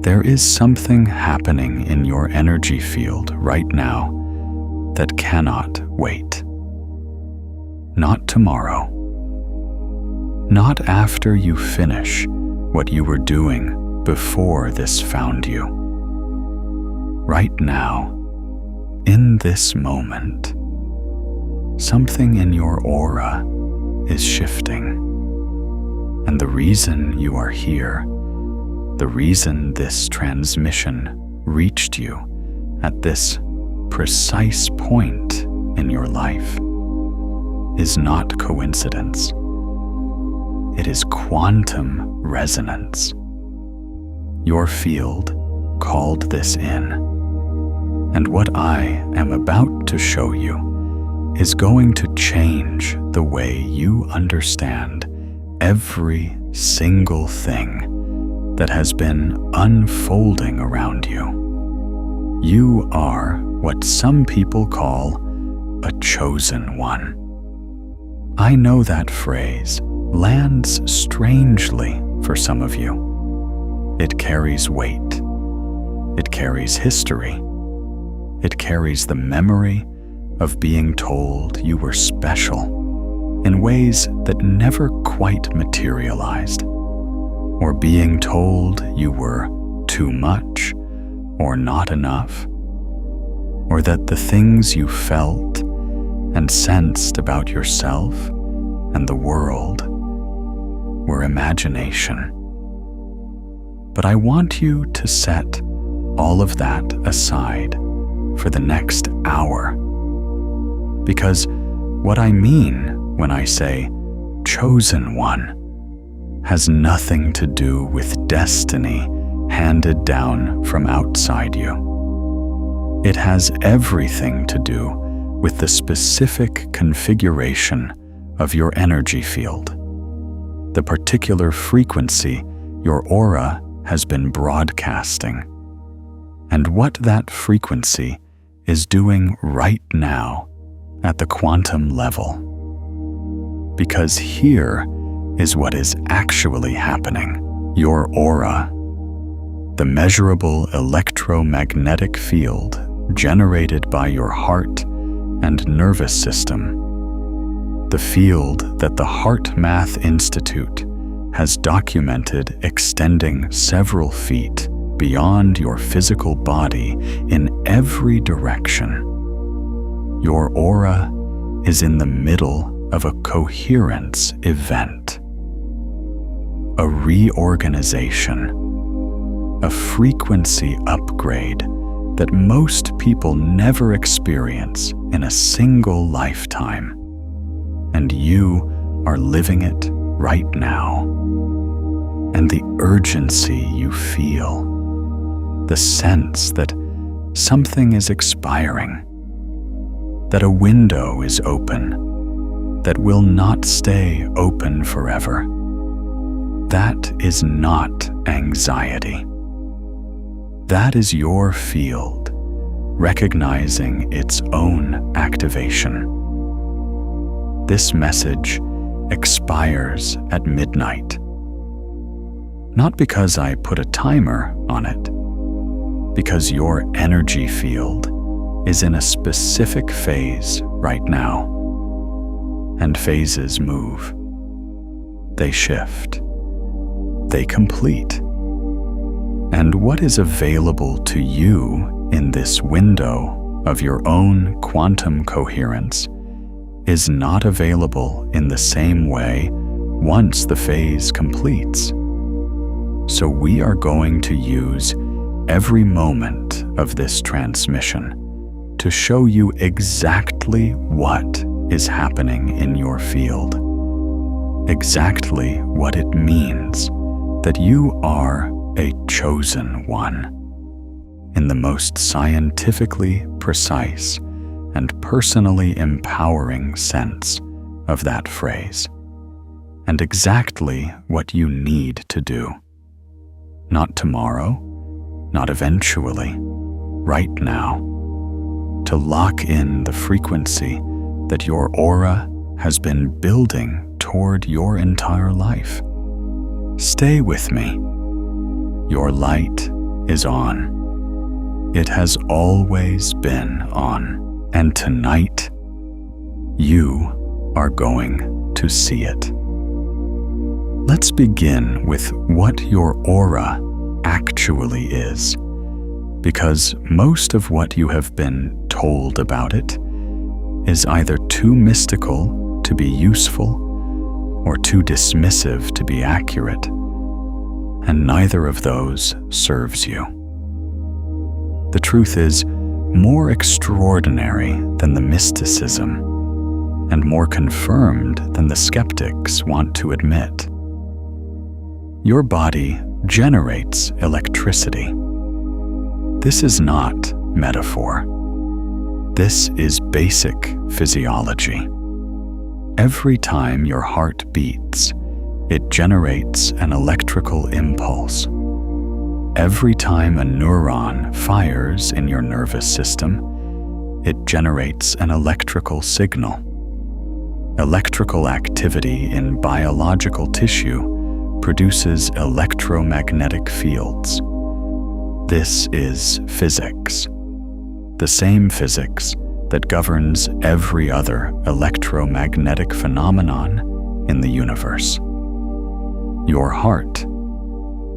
There is something happening in your energy field right now that cannot wait. Not tomorrow. Not after you finish what you were doing before this found you. Right now, in this moment, something in your aura is shifting. And the reason you are here, the reason this transmission reached you at this precise point in your life, is not coincidence. It is quantum resonance. Your field called this in, and what I am about to show you is going to change the way you understand every single thing that has been unfolding around you. You are what some people call a chosen one. I know that phrase lands strangely for some of you. It carries weight. It carries history. It carries the memory of being told you were special in ways that never quite materialized, or being told you were too much or not enough, or that the things you felt and sensed about yourself and the world were imagination. But I want you to set all of that aside for the next hour, because what I mean when I say chosen one has nothing to do with destiny handed down from outside you. It has everything to do with the specific configuration of your energy field, the particular frequency your aura has been broadcasting, and what that frequency is doing right now at the quantum level. Because here is what is actually happening. Your aura, the measurable electromagnetic field generated by your heart and nervous system, the field that the Heart Math Institute has documented extending several feet beyond your physical body in every direction. Your aura is in the middle of a coherence event, a reorganization, a frequency upgrade that most people never experience in a single lifetime. And you are living it right now. And the urgency you feel, the sense that something is expiring, that a window is open, that will not stay open forever. That is not anxiety. That is your field recognizing its own activation. This message expires at midnight. Not because I put a timer on it, because your energy field is in a specific phase right now. And phases move. They shift. They complete. And what is available to you in this window of your own quantum coherence is not available in the same way once the phase completes. So we are going to use every moment of this transmission to show you exactly what is happening in your field, exactly what it means that you are a chosen one, in the most scientifically precise and personally empowering sense of that phrase, and exactly what you need to do. Not tomorrow, not eventually, right now, to lock in the frequency that your aura has been building toward your entire life. Stay with me. Your light is on. It has always been on. And tonight, you are going to see it. Let's begin with what your aura actually is, because most of what you have been told about it is either too mystical to be useful or too dismissive to be accurate, and neither of those serves you. The truth is more extraordinary than the mysticism, and more confirmed than the skeptics want to admit. Your body generates electricity. This is not metaphor. This is basic physiology. Every time your heart beats, it generates an electrical impulse. Every time a neuron fires in your nervous system, it generates an electrical signal. Electrical activity in biological tissue produces electromagnetic fields. This is physics, the same physics that governs every other electromagnetic phenomenon in the universe. Your heart,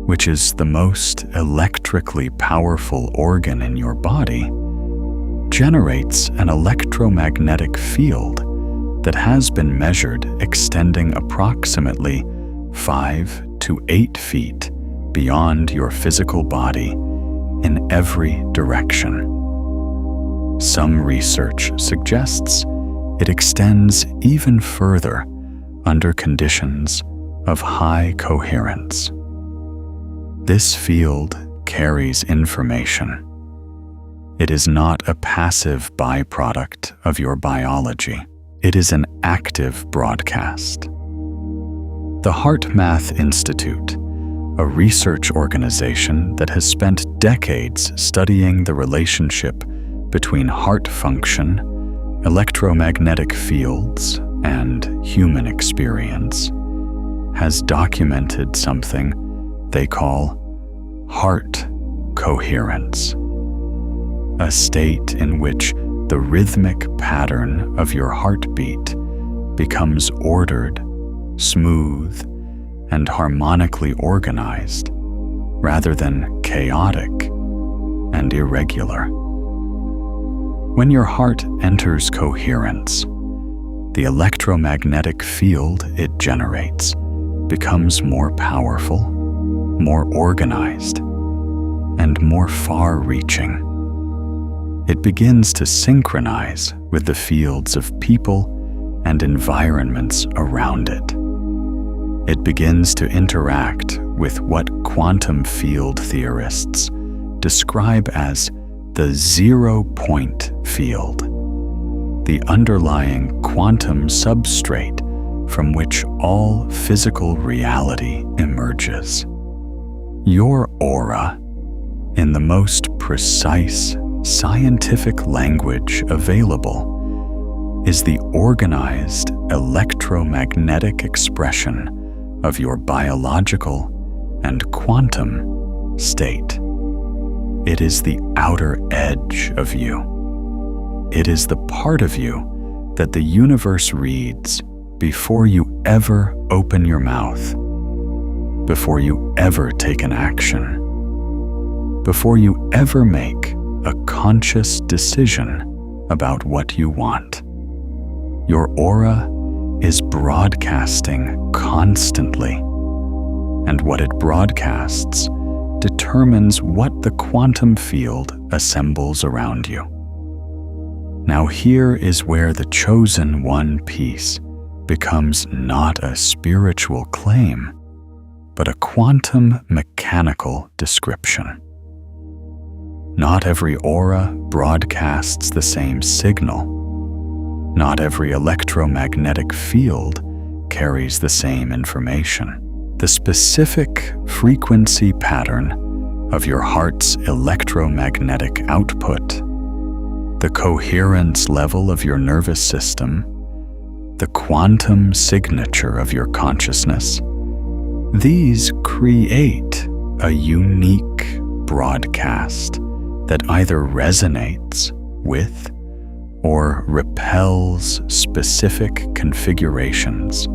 which is the most electrically powerful organ in your body, generates an electromagnetic field that has been measured extending approximately 5 to 8 feet beyond your physical body in every direction. Some research suggests it extends even further under conditions of high coherence. This field carries information. It is not a passive byproduct of your biology. It is an active broadcast. The HeartMath Institute, a research organization that has spent decades studying the relationship between heart function, electromagnetic fields, and human experience, has documented something they call heart coherence, a state in which the rhythmic pattern of your heartbeat becomes ordered, smooth, and harmonically organized, rather than chaotic and irregular. When your heart enters coherence, the electromagnetic field it generates becomes more powerful, more organized, and more far-reaching. It begins to synchronize with the fields of people and environments around it. It begins to interact with what quantum field theorists describe as the zero-point field, the underlying quantum substrate from which all physical reality emerges. Your aura, in the most precise scientific language available, is the organized electromagnetic expression of your biological and quantum state. It is the outer edge of you. It is the part of you that the universe reads before you ever open your mouth, before you ever take an action, before you ever make a conscious decision about what you want. Your aura is broadcasting constantly, and what it broadcasts determines what the quantum field assembles around you. Now here is where the chosen one piece becomes not a spiritual claim, but a quantum mechanical description. Not every aura broadcasts the same signal. Not every electromagnetic field carries the same information. The specific frequency pattern of your heart's electromagnetic output, the coherence level of your nervous system, the quantum signature of your consciousness, these create a unique broadcast that either resonates with or repels specific configurations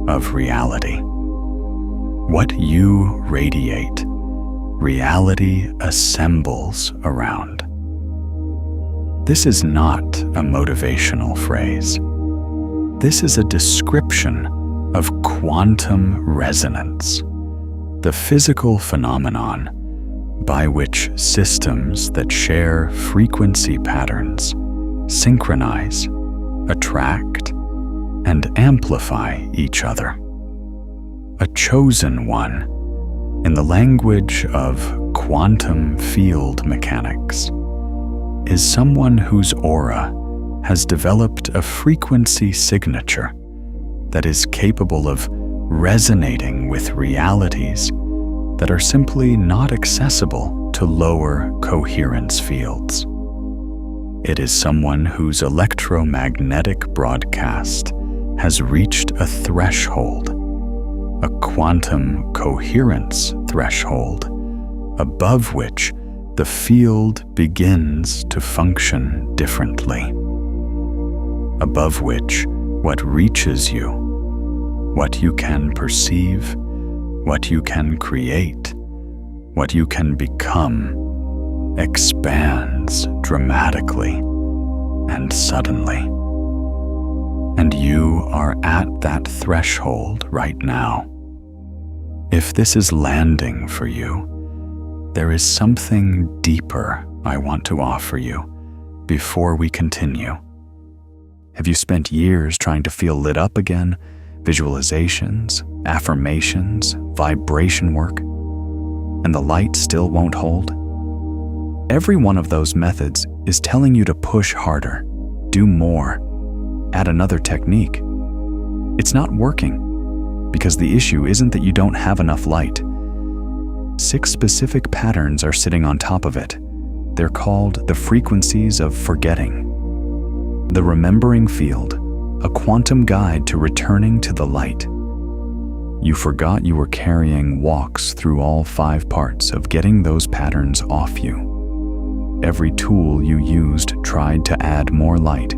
of reality. What you radiate, reality assembles around. This is not a motivational phrase. This is a description of quantum resonance, the physical phenomenon by which systems that share frequency patterns synchronize, attract, and amplify each other. A chosen one, in the language of quantum field mechanics, is someone whose aura has developed a frequency signature that is capable of resonating with realities that are simply not accessible to lower coherence fields. It is someone whose electromagnetic broadcast has reached a threshold, a quantum coherence threshold, above which the field begins to function differently, above which what reaches you, what you can perceive, what you can create, what you can become, expands dramatically and suddenly. And you are at that threshold right now. If this is landing for you, there is something deeper I want to offer you before we continue. Have you spent years trying to feel lit up again? Visualizations, affirmations, vibration work, and the light still won't hold? Every one of those methods is telling you to push harder, do more, add another technique. It's not working because the issue isn't that you don't have enough light. 6 specific patterns are sitting on top of it. They're called the frequencies of forgetting. The remembering field, a quantum guide to returning to the light. You forgot you were carrying walks through all 5 parts of getting those patterns off you. Every tool you used tried to add more light.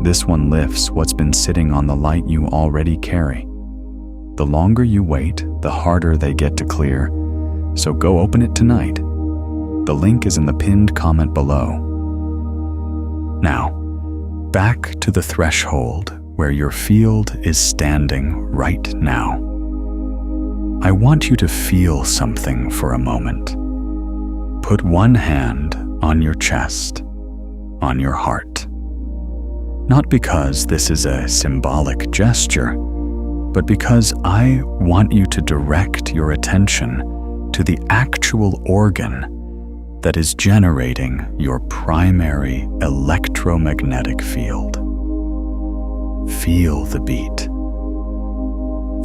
This one lifts what's been sitting on the light you already carry. The longer you wait, the harder they get to clear. So go open it tonight. The link is in the pinned comment below. Now, back to the threshold where your field is standing right now. I want you to feel something for a moment. Put one hand on your chest, on your heart. Not because this is a symbolic gesture, but because I want you to direct your attention to the actual organ that is generating your primary electromagnetic field. Feel the beat.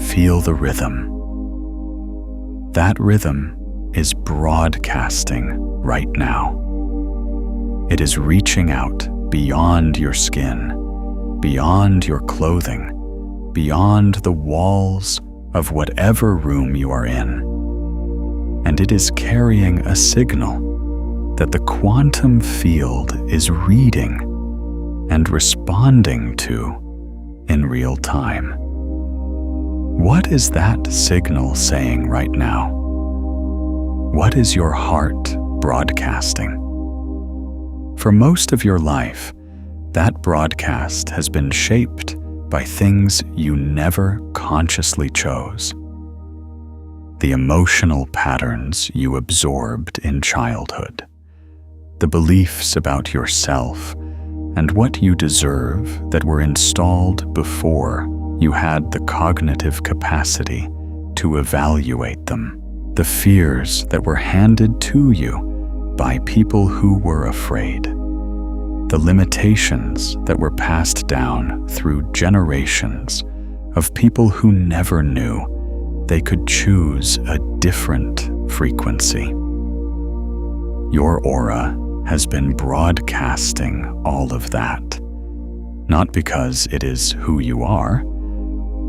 Feel the rhythm. That rhythm is broadcasting right now. It is reaching out beyond your skin, beyond your clothing, beyond the walls of whatever room you are in. And it is carrying a signal that the quantum field is reading and responding to in real time. What is that signal saying right now? What is your heart broadcasting? For most of your life, that broadcast has been shaped by things you never consciously chose. The emotional patterns you absorbed in childhood, the beliefs about yourself and what you deserve that were installed before you had the cognitive capacity to evaluate them, the fears that were handed to you by people who were afraid, the limitations that were passed down through generations of people who never knew they could choose a different frequency. Your aura has been broadcasting all of that, not because it is who you are,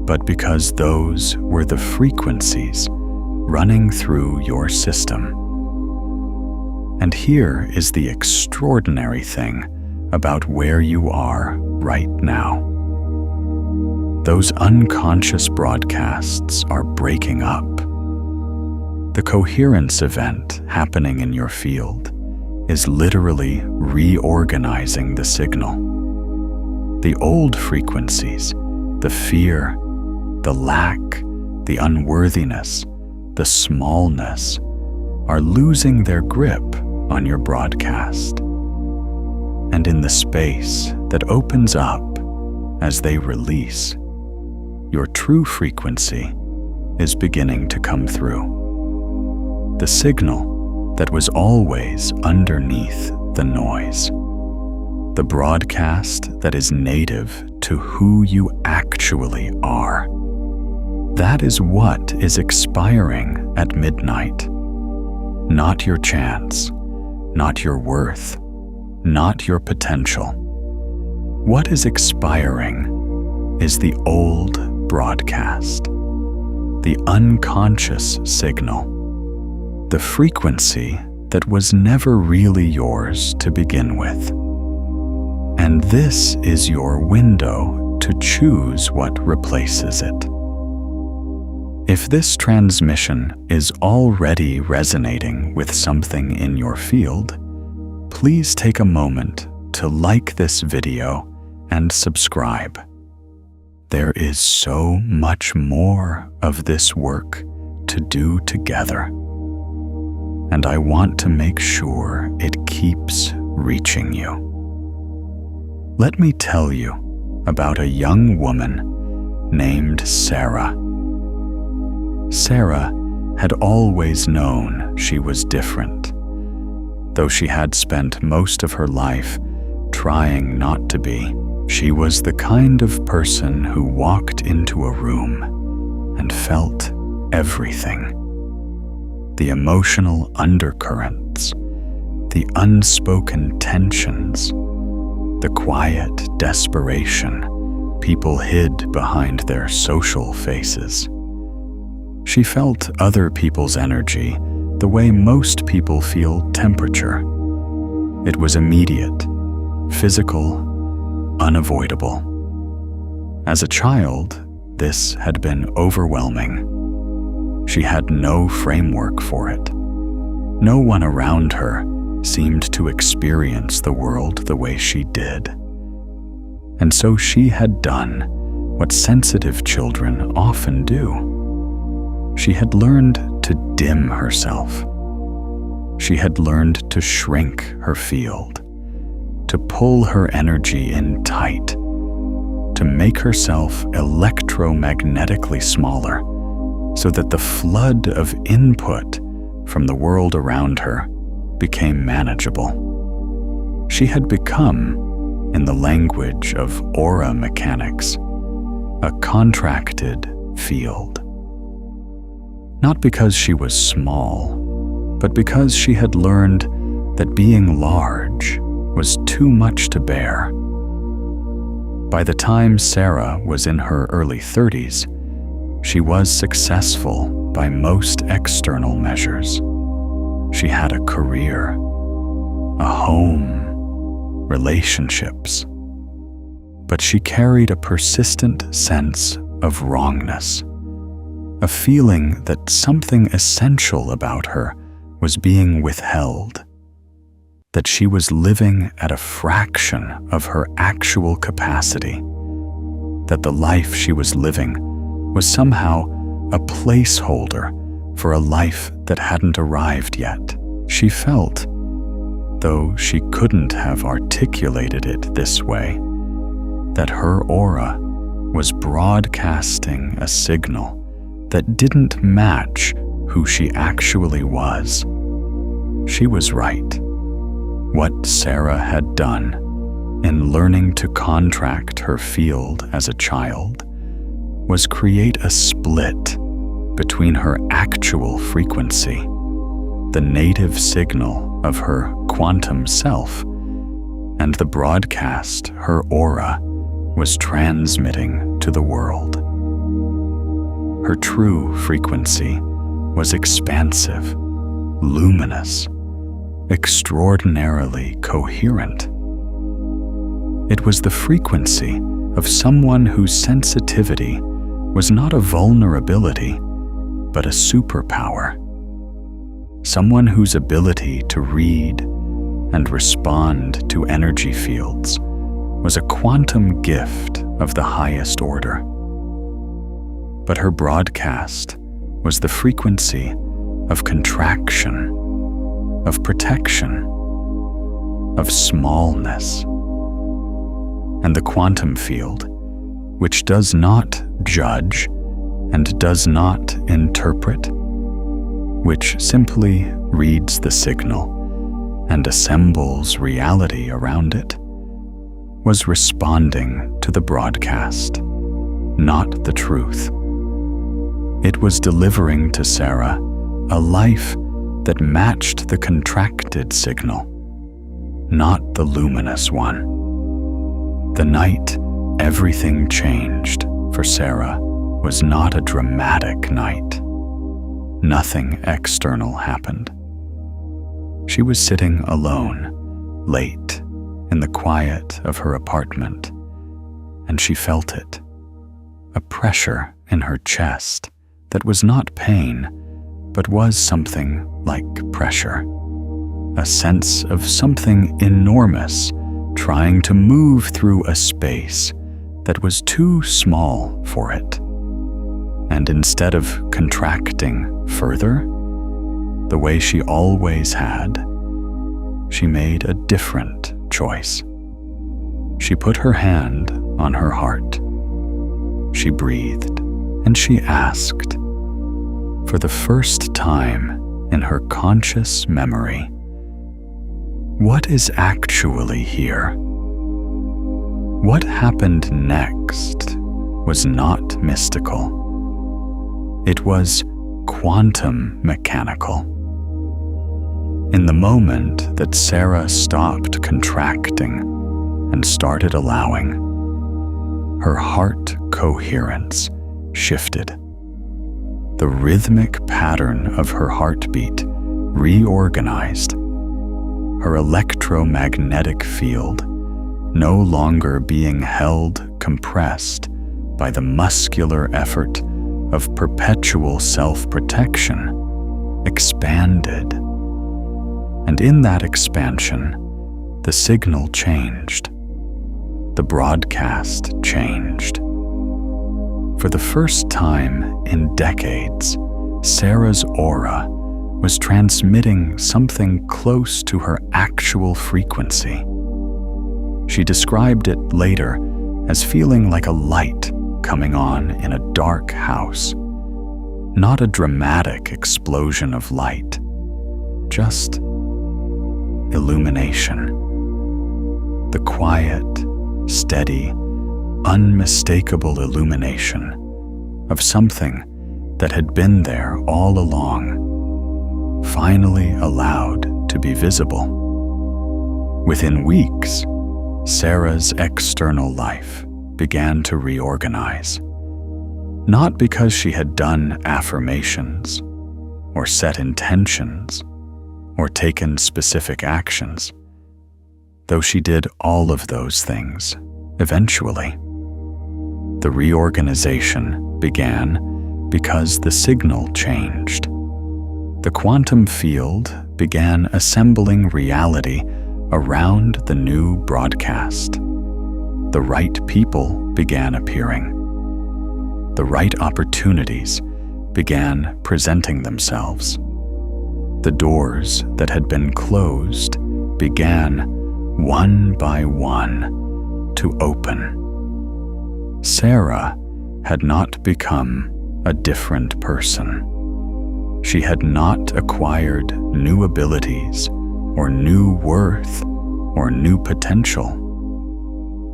but because those were the frequencies running through your system. And here is the extraordinary thing about where you are right now. Those unconscious broadcasts are breaking up. The coherence event happening in your field is literally reorganizing the signal. The old frequencies, the fear, the lack, the unworthiness, the smallness, are losing their grip on your broadcast. And in the space that opens up as they release, your true frequency is beginning to come through. The signal that was always underneath the noise. The broadcast that is native to who you actually are. That is what is expiring at midnight. Not your chance, not your worth, not your potential. What is expiring is the old broadcast, the unconscious signal, the frequency that was never really yours to begin with. And this is your window to choose what replaces it. If this transmission is already resonating with something in your field, please take a moment to like this video and subscribe. There is so much more of this work to do together, and I want to make sure it keeps reaching you. Let me tell you about a young woman named Sarah. Sarah had always known she was different, though she had spent most of her life trying not to be. She was the kind of person who walked into a room and felt everything. The emotional undercurrents, the unspoken tensions, the quiet desperation people hid behind their social faces. She felt other people's energy the way most people feel temperature. It was immediate, physical, unavoidable. As a child, this had been overwhelming. She had no framework for it. No one around her seemed to experience the world the way she did. And so she had done what sensitive children often do. She had learned to dim herself. She had learned to shrink her field, to pull her energy in tight, to make herself electromagnetically smaller so that the flood of input from the world around her became manageable. She had become, in the language of aura mechanics, a contracted field. Not because she was small, but because she had learned that being large was too much to bear. By the time Sarah was in her early 30s, she was successful by most external measures. She had a career, a home, relationships. But she carried a persistent sense of wrongness, a feeling that something essential about her was being withheld, that she was living at a fraction of her actual capacity, that the life she was living was somehow a placeholder for a life that hadn't arrived yet. She felt, though she couldn't have articulated it this way, that her aura was broadcasting a signal that didn't match who she actually was. She was right. What Sarah had done in learning to contract her field as a child was create a split between her actual frequency, the native signal of her quantum self, and the broadcast her aura was transmitting to the world. Her true frequency was expansive, luminous, extraordinarily coherent. It was the frequency of someone whose sensitivity was not a vulnerability, but a superpower. Someone whose ability to read and respond to energy fields was a quantum gift of the highest order. But her broadcast was the frequency of contraction, of protection, of smallness. And the quantum field, which does not judge and does not interpret, which simply reads the signal and assembles reality around it, was responding to the broadcast, not the truth. It was delivering to Sarah a life that matched the contracted signal, not the luminous one. The night everything changed for Sarah was not a dramatic night. Nothing external happened. She was sitting alone, late, in the quiet of her apartment, and she felt it, a pressure in her chest that was not pain, but was something like pressure, a sense of something enormous trying to move through a space that was too small for it. And instead of contracting further, the way she always had, she made a different choice. She put her hand on her heart. She breathed, and she asked, for the first time in her conscious memory, what is actually here? What happened next was not mystical. It was quantum mechanical. In the moment that Sarah stopped contracting and started allowing, her heart coherence shifted. The rhythmic pattern of her heartbeat reorganized. Her electromagnetic field, no longer being held compressed by the muscular effort of perpetual self-protection, expanded. And in that expansion, the signal changed. The broadcast changed. For the first time in decades, Sarah's aura was transmitting something close to her actual frequency. She described it later as feeling like a light coming on in a dark house. Not a dramatic explosion of light, just illumination. The quiet, steady, unmistakable illumination of something that had been there all along, finally allowed to be visible. Within weeks, Sarah's external life began to reorganize, not because she had done affirmations, or set intentions, or taken specific actions, though she did all of those things eventually. The reorganization began because the signal changed. The quantum field began assembling reality around the new broadcast. The right people began appearing. The right opportunities began presenting themselves. The doors that had been closed began, one by one, to open. Sarah had not become a different person. She had not acquired new abilities or new worth or new potential.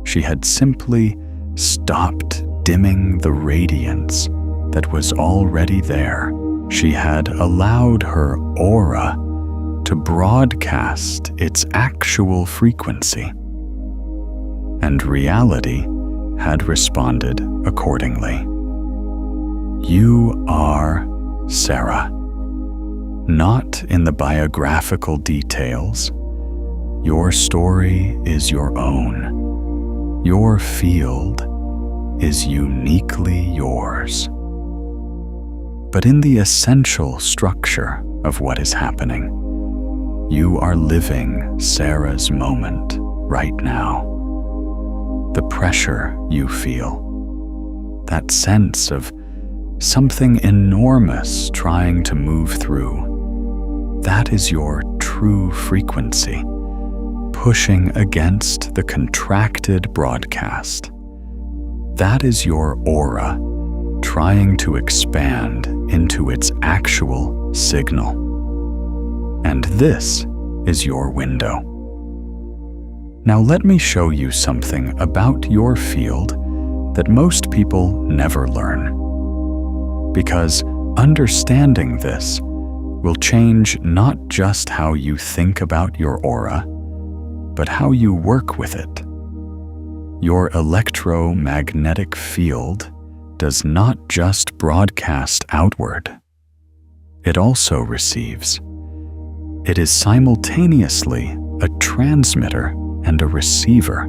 She had simply stopped dimming the radiance that was already there. She had allowed her aura to broadcast its actual frequency, and reality had responded accordingly. You are Sarah. not in the biographical details. Your story is your own. Your field is uniquely yours. But in the essential structure of what is happening, you are living Sarah's moment right now. The pressure you feel, that sense of something enormous trying to move through, that is your true frequency, pushing against the contracted broadcast. That is your aura, trying to expand into its actual signal. And this is your window. Now let me show you something about your field that most people never learn. Because understanding this will change not just how you think about your aura, but how you work with it. Your electromagnetic field does not just broadcast outward. It also receives. It is simultaneously a transmitter and a receiver,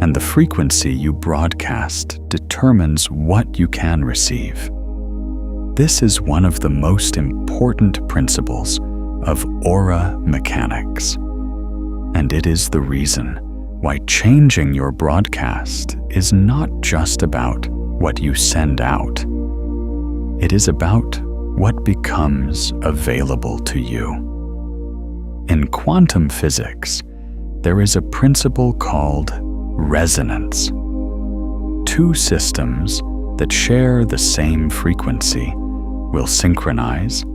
and the frequency you broadcast determines what you can receive. This is one of the most important principles of aura mechanics, and it is the reason why changing your broadcast is not just about what you send out. It is about what becomes available to you. In quantum physics, there is a principle called resonance. Two systems that share the same frequency will synchronize,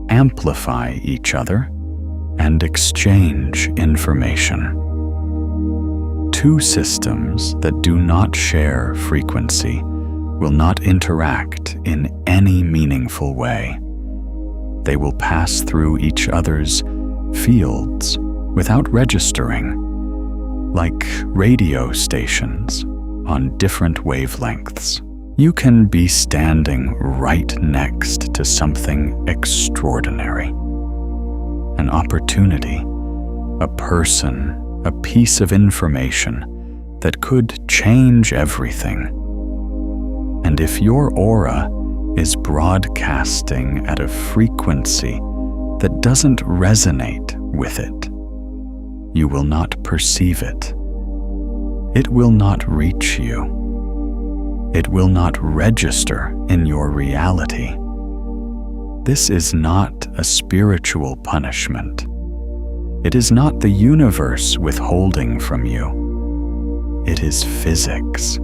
amplify each other, and exchange information. Two systems that do not share frequency will not interact in any meaningful way. They will pass through each other's fields without registering, like radio stations on different wavelengths. You can be standing right next to something extraordinary. An opportunity, a person, a piece of information that could change everything. And if your aura is broadcasting at a frequency that doesn't resonate with it, you will not perceive it. It will not reach you. It will not register in your reality. This is not a spiritual punishment. It is not the universe withholding from you. It is physics.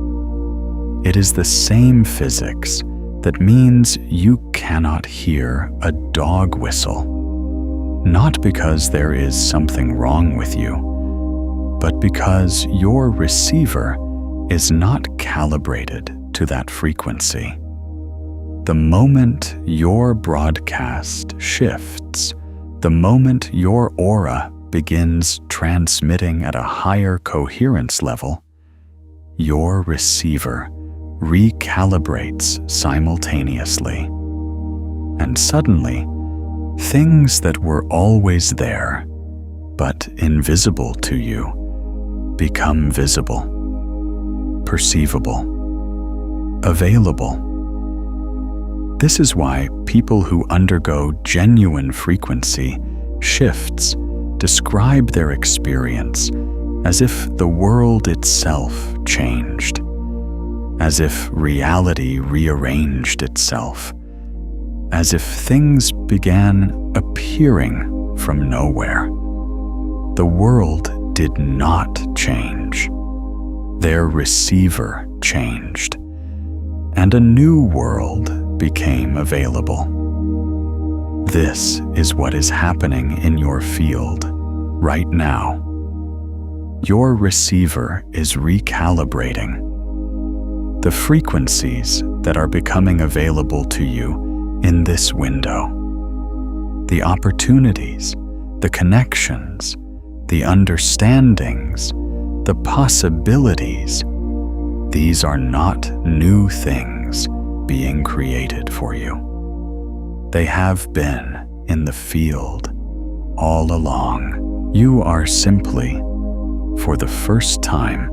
It is the same physics that means you cannot hear a dog whistle. Not because there is something wrong with you, but because your receiver is not calibrated to that frequency. The moment your broadcast shifts, the moment your aura begins transmitting at a higher coherence level, your receiver recalibrates simultaneously. And suddenly, things that were always there, but invisible to you, become visible, perceivable, available. This is why people who undergo genuine frequency shifts describe their experience as if the world itself changed, as if reality rearranged itself, as if things began appearing from nowhere. The world did not change. Their receiver changed, and a new world became available. This is what is happening in your field right now. Your receiver is recalibrating. The frequencies that are becoming available to you in this window, the opportunities, the connections, the understandings, the possibilities, these are not new things being created for you. They have been in the field all along. You are simply, for the first time,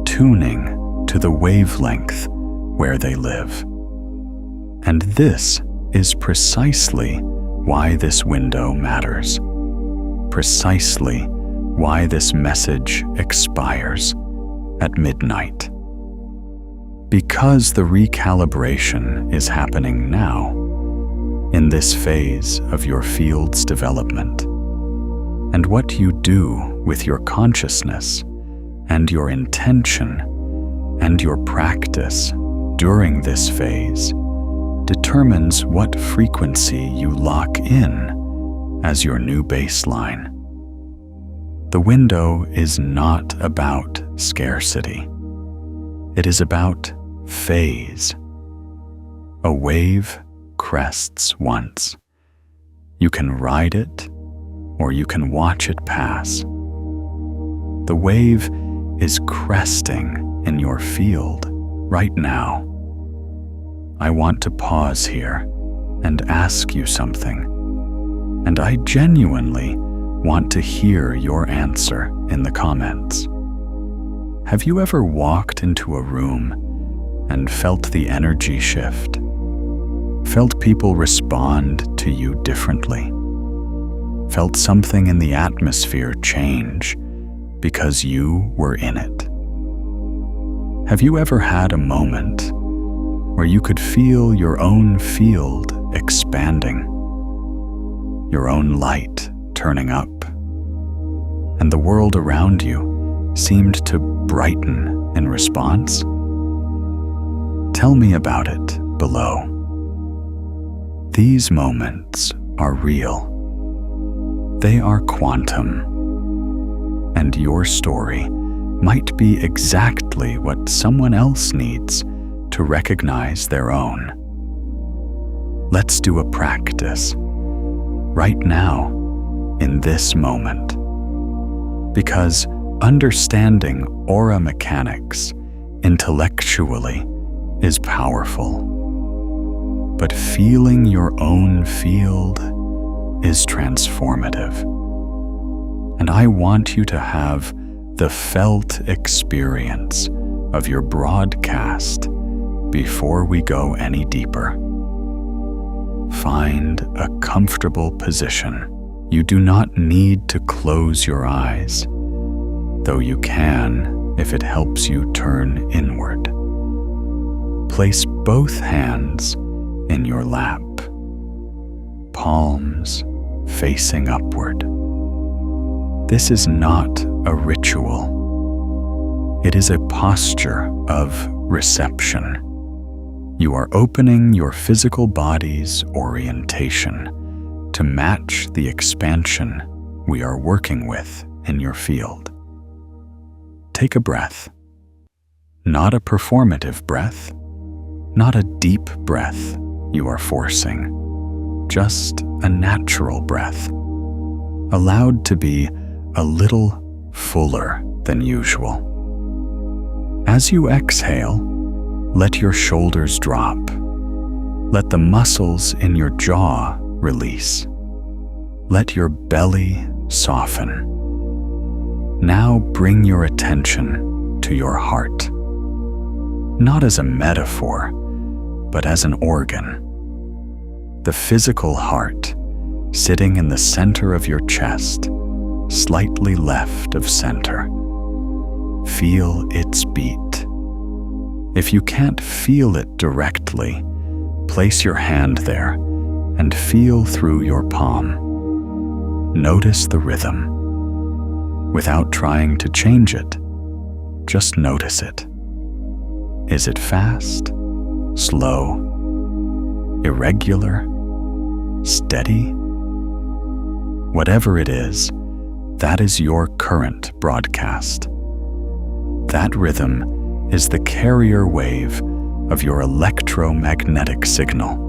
tuning to the wavelength where they live. And this is precisely why this window matters. Precisely why this message expires at midnight. Because the recalibration is happening now, in this phase of your field's development. And what you do with your consciousness and your intention and your practice during this phase determines what frequency you lock in as your new baseline. The window is not about scarcity. It is about phase. A wave crests once. You can ride it, or you can watch it pass. The wave is cresting in your field right now. I want to pause here and ask you something, and I genuinely want to hear your answer in the comments. Have you ever walked into a room and felt the energy shift? Felt people respond to you differently? Felt something in the atmosphere change because you were in it? Have you ever had a moment where you could feel your own field expanding, your own light turning up, and the world around you seemed to brighten in response? Tell me about it below. These moments are real. They are quantum. And your story might be exactly what someone else needs to recognize their own. Let's do a practice right now, in this moment. Because understanding aura mechanics intellectually is powerful. But feeling your own field is transformative. And I want you to have the felt experience of your broadcast before we go any deeper. Find a comfortable position. You do not need to close your eyes, though you can if it helps you turn inward. Place both hands in your lap, palms facing upward. This is not a ritual. It is a posture of reception. You are opening your physical body's orientation to match the expansion we are working with in your field. Take a breath. Not a performative breath, not a deep breath you are forcing, just a natural breath, allowed to be a little fuller than usual. As you exhale, let your shoulders drop. Let the muscles in your jaw release. Let your belly soften. Now bring your attention to your heart, not as a metaphor, but as an organ. The physical heart sitting in the center of your chest, slightly left of center. Feel its beat. If you can't feel it directly, place your hand there and feel through your palm. Notice the rhythm. Without trying to change it, just notice it. Is it fast, slow, irregular, steady? Whatever it is, that is your current broadcast. That rhythm is the carrier wave of your electromagnetic signal.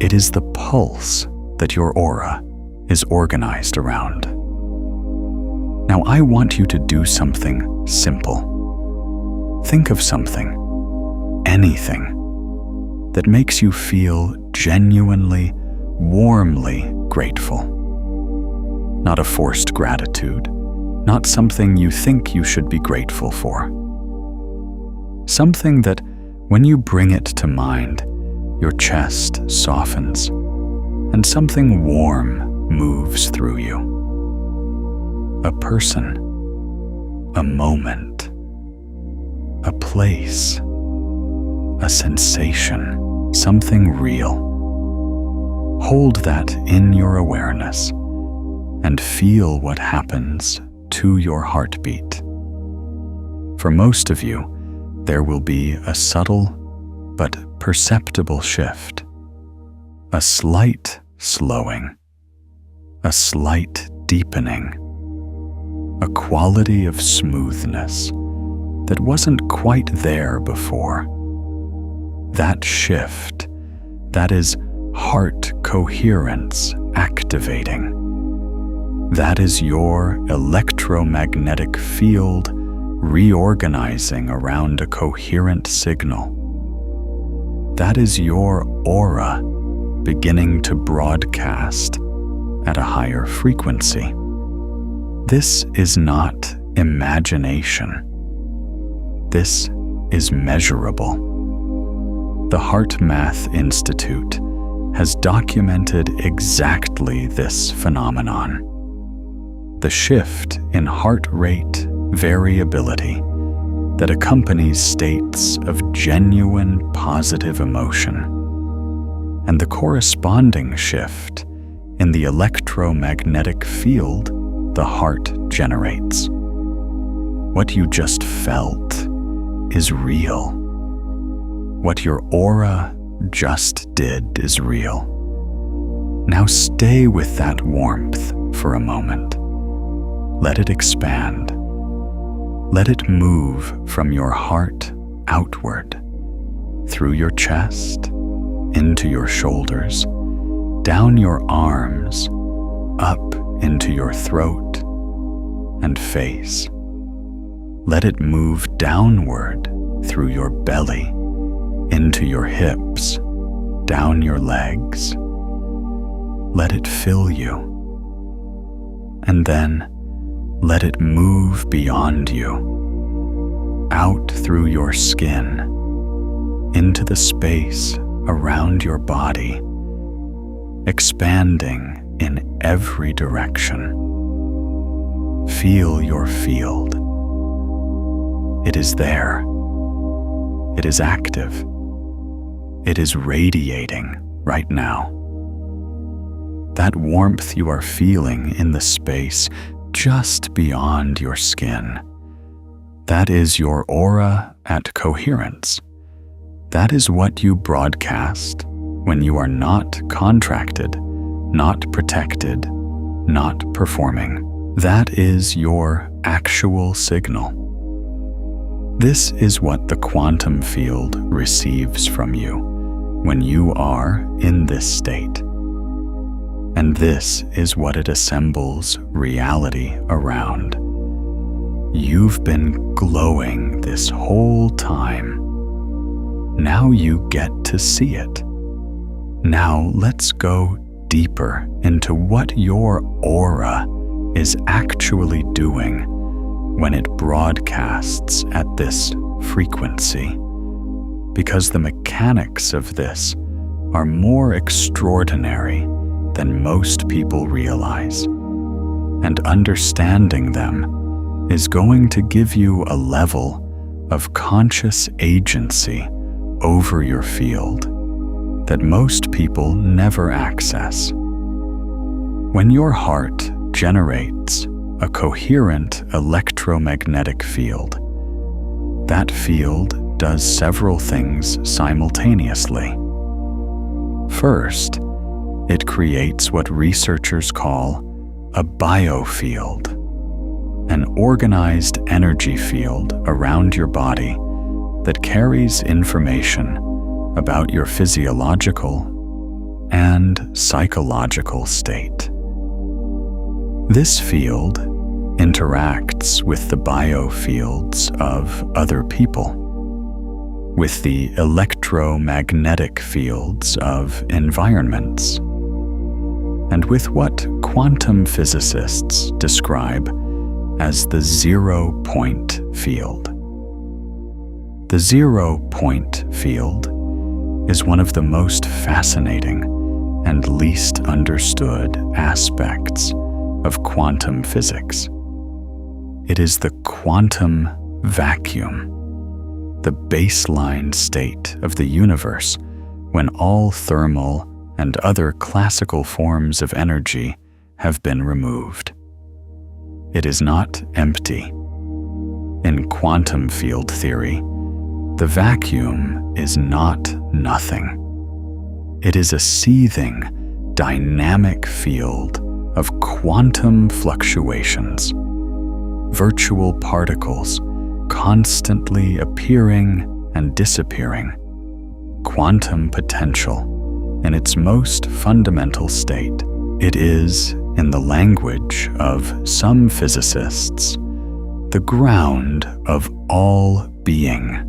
It is the pulse that your aura is organized around. Now I want you to do something simple. Think of something, anything, that makes you feel genuinely warmly grateful. Not a forced gratitude, not something you think you should be grateful for. Something that, when you bring it to mind, your chest softens and something warm moves through you. A person, a moment, a place, a sensation, something real. Hold that in your awareness and feel what happens to your heartbeat. For most of you, there will be a subtle but perceptible shift, a slight slowing, a slight deepening, a quality of smoothness that wasn't quite there before. That shift, that is heart coherence activating. That is your electromagnetic field reorganizing around a coherent signal. That is your aura beginning to broadcast at a higher frequency. This is not imagination. This is measurable. The HeartMath Institute has documented exactly this phenomenon. The shift in heart rate variability that accompanies states of genuine positive emotion, and the corresponding shift in the electromagnetic field the heart generates. What you just felt is real. What your aura just did is real. Now stay with that warmth for a moment. Let it expand. Let it move from your heart outward, through your chest, into your shoulders, down your arms, up into your throat and face. Let it move downward through your belly, into your hips, down your legs. Let it fill you. And then let it move beyond you, out through your skin, into the space around your body, expanding in every direction. Feel your field. It is there. It is active. It is radiating right now. That warmth you are feeling in the space just beyond your skin, that is your aura at coherence. That is what you broadcast when you are not contracted, not protected, not performing. That is your actual signal. This is what the quantum field receives from you when you are in this state. And this is what it assembles reality around. You've been glowing this whole time. Now you get to see it. Now let's go deeper into what your aura is actually doing when it broadcasts at this frequency, because the mechanics of this are more extraordinary than most people realize, and understanding them is going to give you a level of conscious agency over your field that most people never access. When your heart generates a coherent electromagnetic field, that field does several things simultaneously. First, it creates what researchers call a biofield, an organized energy field around your body that carries information about your physiological and psychological state. This field interacts with the biofields of other people, with the electromagnetic fields of environments, and with what quantum physicists describe as the zero-point field. The zero-point field is one of the most fascinating and least understood aspects of quantum physics. It is the quantum vacuum, the baseline state of the universe when all thermal and other classical forms of energy have been removed. It is not empty. In quantum field theory, the vacuum is not nothing. It is a seething, dynamic field of quantum fluctuations, virtual particles constantly appearing and disappearing, quantum potential in its most fundamental state. It is, in the language of some physicists, the ground of all being,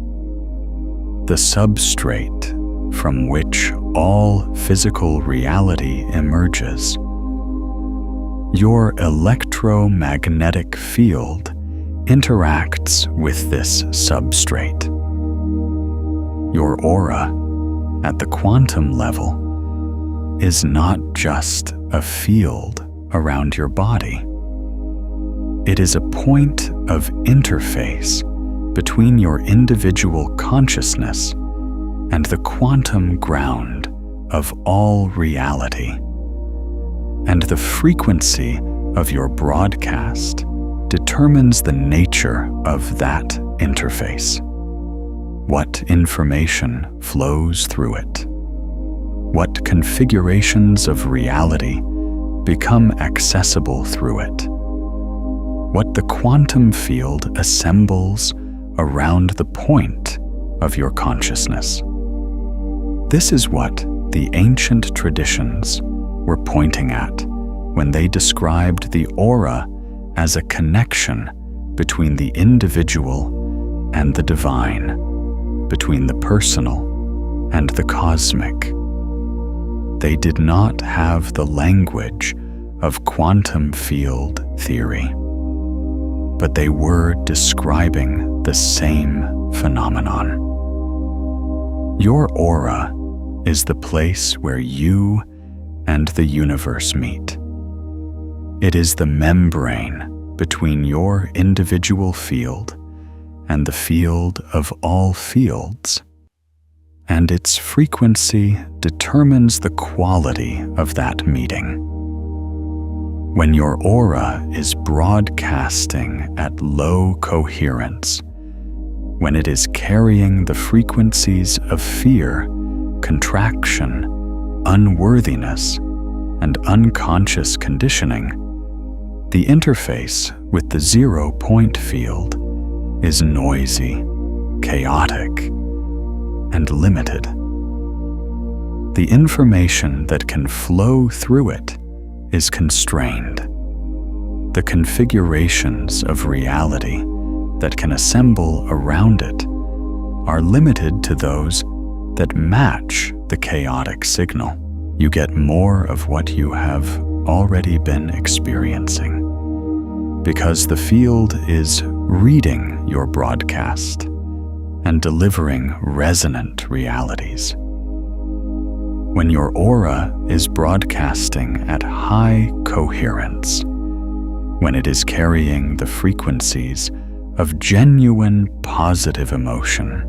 the substrate from which all physical reality emerges. Your electromagnetic field interacts with this substrate. Your aura, at the quantum level, is not just a field around your body. It is a point of interface between your individual consciousness and the quantum ground of all reality. And the frequency of your broadcast determines the nature of that interface. What information flows through it? What configurations of reality become accessible through it? What the quantum field assembles around the point of your consciousness. This is what the ancient traditions were pointing at when they described the aura as a connection between the individual and the divine, between the personal and the cosmic. They did not have the language of quantum field theory, but they were describing the same phenomenon. Your aura is the place where you and the universe meet. It is the membrane between your individual field and the field of all fields, and its frequency determines the quality of that meeting. When your aura is broadcasting at low coherence, when it is carrying the frequencies of fear, contraction, unworthiness, and unconscious conditioning, the interface with the zero-point field is noisy, chaotic, and limited. The information that can flow through it is constrained. The configurations of reality that can assemble around it are limited to those that match the chaotic signal. You get more of what you have already been experiencing, because the field is reading your broadcast and delivering resonant realities. When your aura is broadcasting at high coherence, when it is carrying the frequencies of genuine positive emotion,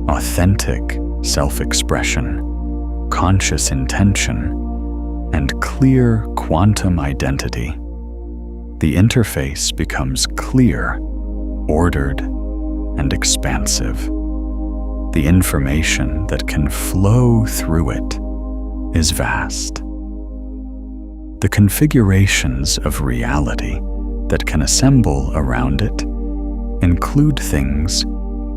authentic self-expression, conscious intention, and clear quantum identity, the interface becomes clear, ordered, and expansive. The information that can flow through it is vast. The configurations of reality that can assemble around it include things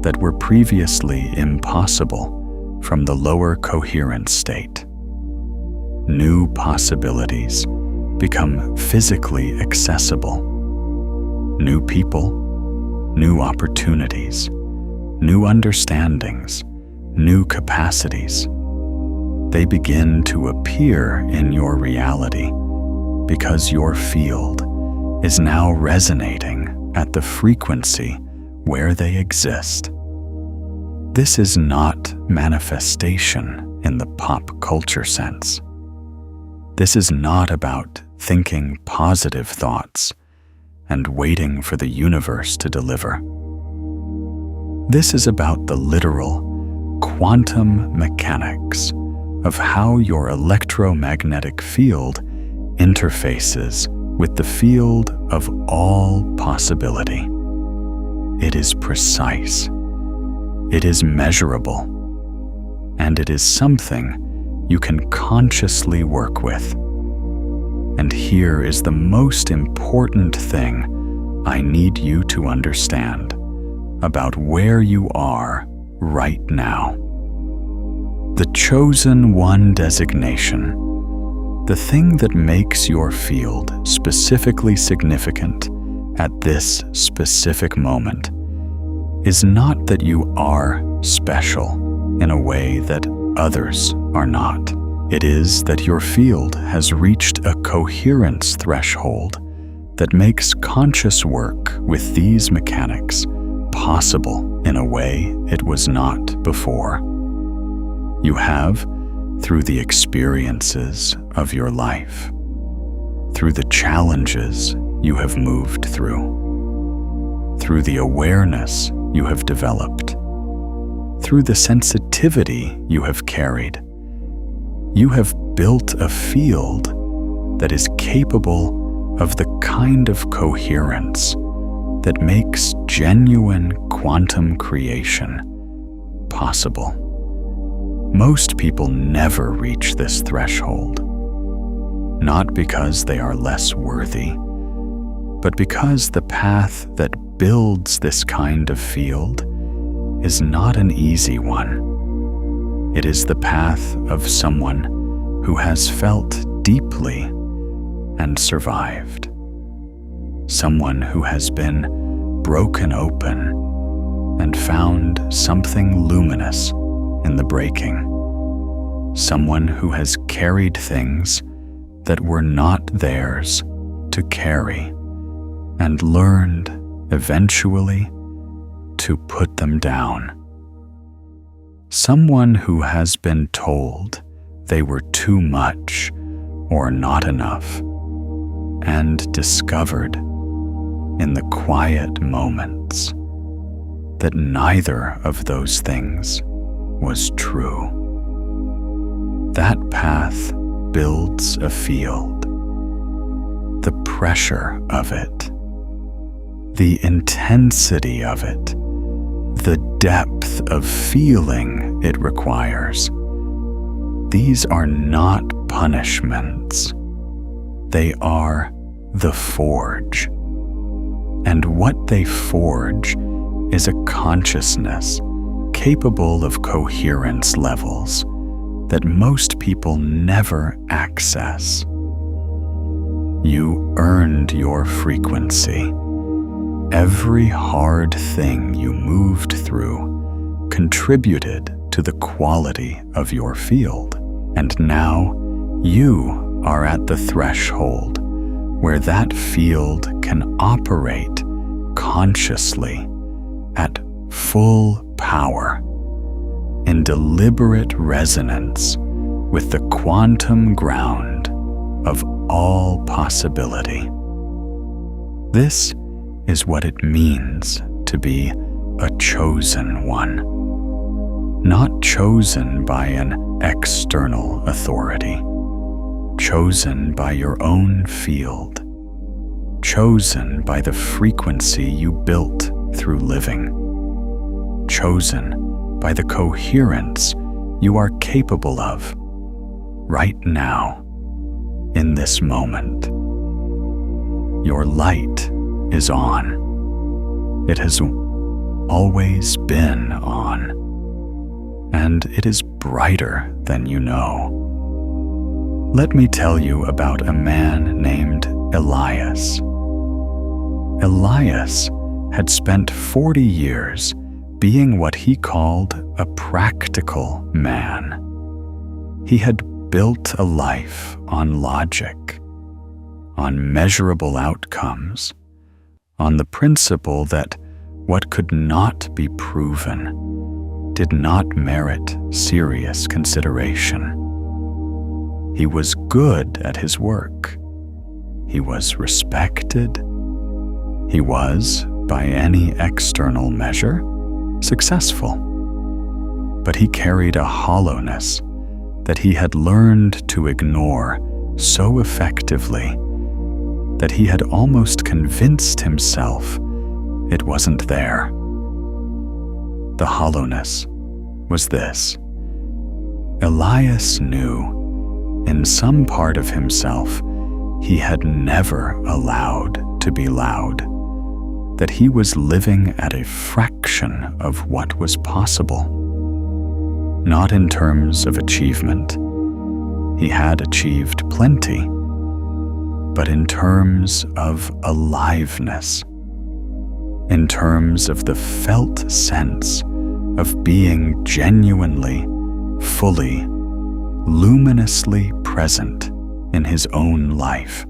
that were previously impossible from the lower coherent state. New possibilities become physically accessible. New people, new opportunities, new understandings, new capacities. They begin to appear in your reality because your field is now resonating at the frequency where they exist. This is not manifestation in the pop culture sense. This is not about thinking positive thoughts and waiting for the universe to deliver. This is about the literal quantum mechanics of how your electromagnetic field interfaces with the field of all possibility. It is precise, it is measurable, and it is something you can consciously work with. And here is the most important thing I need you to understand about where you are right now. The chosen one designation, the thing that makes your field specifically significant at this specific moment, is not that you are special in a way that others are not. It is that your field has reached a coherence threshold that makes conscious work with these mechanics possible in a way it was not before. You have, through the experiences of your life, through the challenges you have moved through the awareness you have developed, through the sensitivity you have carried, you have built a field that is capable of the kind of coherence that makes genuine quantum creation possible. Most people never reach this threshold, not because they are less worthy, but because the path that builds this kind of field is not an easy one. It is the path of someone who has felt deeply and survived. Someone who has been broken open and found something luminous in the breaking. Someone who has carried things that were not theirs to carry and learned eventually to put them down. Someone who has been told they were too much or not enough and discovered in the quiet moments that neither of those things was true. That path builds a field. The pressure of it, the intensity of it, the depth of feeling it requires. These are not punishments. They are the forge. And what they forge is a consciousness capable of coherence levels that most people never access. You earned your frequency. Every hard thing you moved through contributed to the quality of your field. And now you are at the threshold where that field can operate consciously at full power, in deliberate resonance with the quantum ground of all possibility. This is what it means to be a chosen one. Not chosen by an external authority, chosen by your own field, chosen by the frequency you built through living, chosen by the coherence you are capable of right now, in this moment. Your light is on. It has always been on, and it is brighter than you know. Let me tell you about a man named Elias. Elias had spent 40 years being what he called a practical man. He had built a life on logic, on measurable outcomes, on the principle that what could not be proven did not merit serious consideration. He was good at his work. He was respected. He was, by any external measure, successful. But he carried a hollowness that he had learned to ignore so effectively that he had almost convinced himself it wasn't there. The hollowness was this: Elias knew, in some part of himself, he had never allowed to be loud, that he was living at a fraction of what was possible. Not in terms of achievement. He had achieved plenty, but in terms of aliveness, in terms of the felt sense of being genuinely, fully, luminously present in his own life.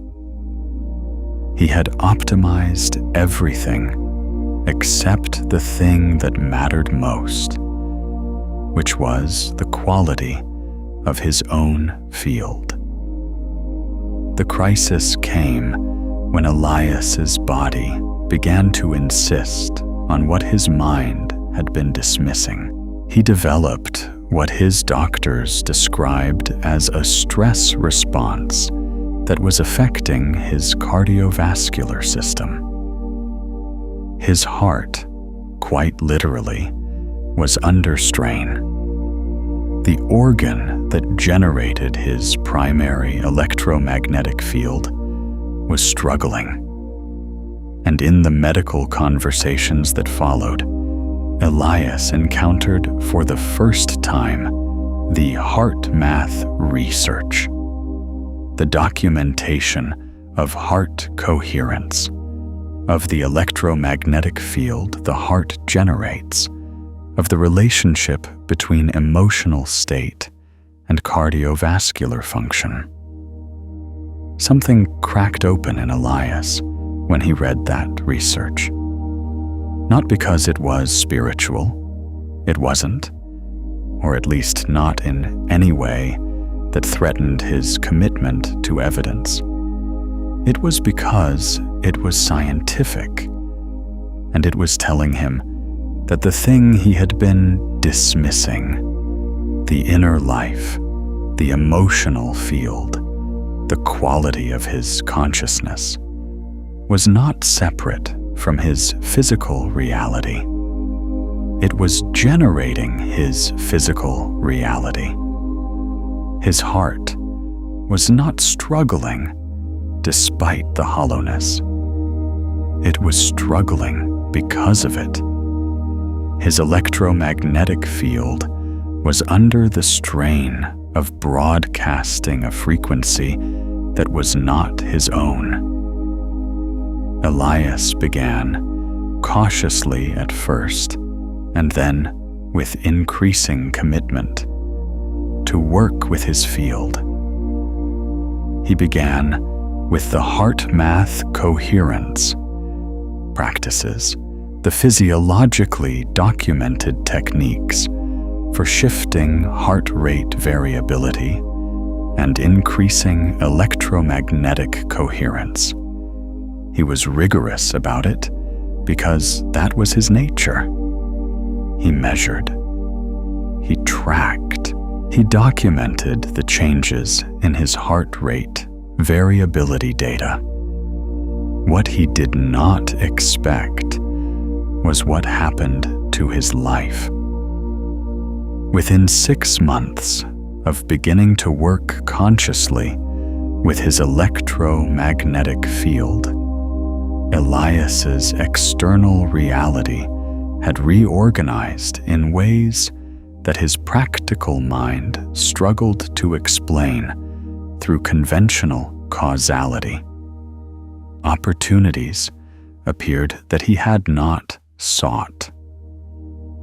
He had optimized everything except the thing that mattered most, which was the quality of his own field. The crisis came when Elias's body began to insist on what his mind had been dismissing. He developed what his doctors described as a stress response that was affecting his cardiovascular system. His heart, quite literally, was under strain. The organ that generated his primary electromagnetic field was struggling. And in the medical conversations that followed, Elias encountered for the first time the heart math research, the documentation of heart coherence, of the electromagnetic field the heart generates, of the relationship between emotional state and cardiovascular function. Something cracked open in Elias when he read that research. Not because it was spiritual, it wasn't, or at least not in any way that threatened his commitment to evidence. It was because it was scientific, and it was telling him that the thing he had been dismissing, the inner life, the emotional field, the quality of his consciousness, was not separate from his physical reality. It was generating his physical reality. His heart was not struggling despite the hollowness. It was struggling because of it. His electromagnetic field was under the strain of broadcasting a frequency that was not his own. Elias began, cautiously at first, and then with increasing commitment, to work with his field. He began with the heart math coherence practices, the physiologically documented techniques for shifting heart rate variability and increasing electromagnetic coherence. He was rigorous about it because that was his nature. He measured. He tracked. He documented the changes in his heart rate variability data. What he did not expect was what happened to his life. Within 6 months of beginning to work consciously with his electromagnetic field, Elias's external reality had reorganized in ways that his practical mind struggled to explain through conventional causality. Opportunities appeared that he had not sought.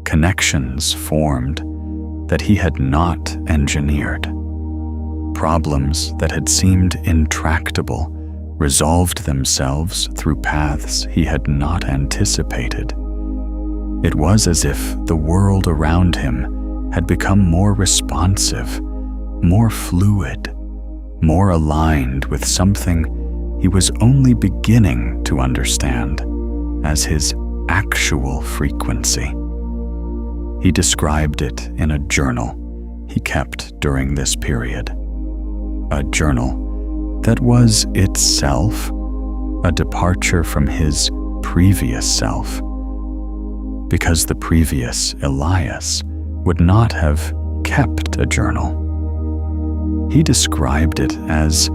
Connections formed that he had not engineered. Problems that had seemed intractable resolved themselves through paths he had not anticipated. It was as if the world around him had become more responsive, more fluid, more aligned with something he was only beginning to understand as his actual frequency. He described it in a journal he kept during this period. A journal that was itself a departure from his previous self, because the previous Elias would not have kept a journal. He described it as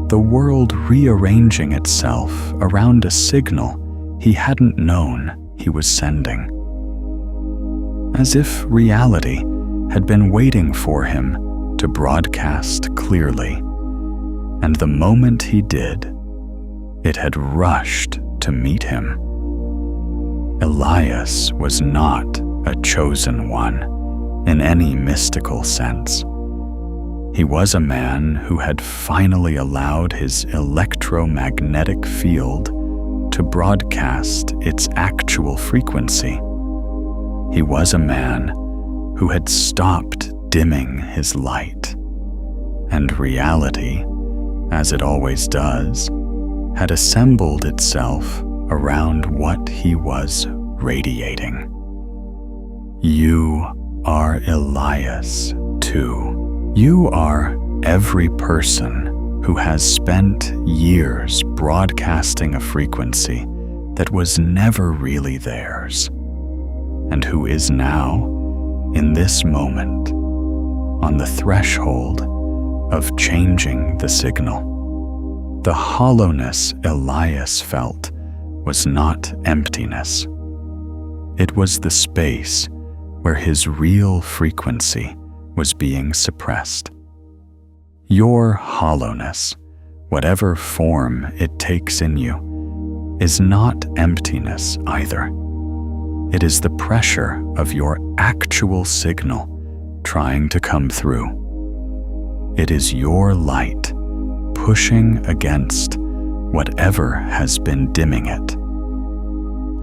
the world rearranging itself around a signal he hadn't known he was sending. As if reality had been waiting for him to broadcast clearly, and the moment he did, it had rushed to meet him. Elias was not a chosen one in any mystical sense. He was a man who had finally allowed his electromagnetic field to broadcast its actual frequency. He was a man who had stopped dimming his light, and reality, as it always does, had assembled itself around what he was radiating. You are Elias, too. You are every person who has spent years broadcasting a frequency that was never really theirs, and who is now, in this moment, on the threshold of changing the signal. The hollowness Elias felt was not emptiness. It was the space where his real frequency was being suppressed. Your hollowness, whatever form it takes in you, is not emptiness either. It is the pressure of your actual signal trying to come through. It is your light pushing against whatever has been dimming it.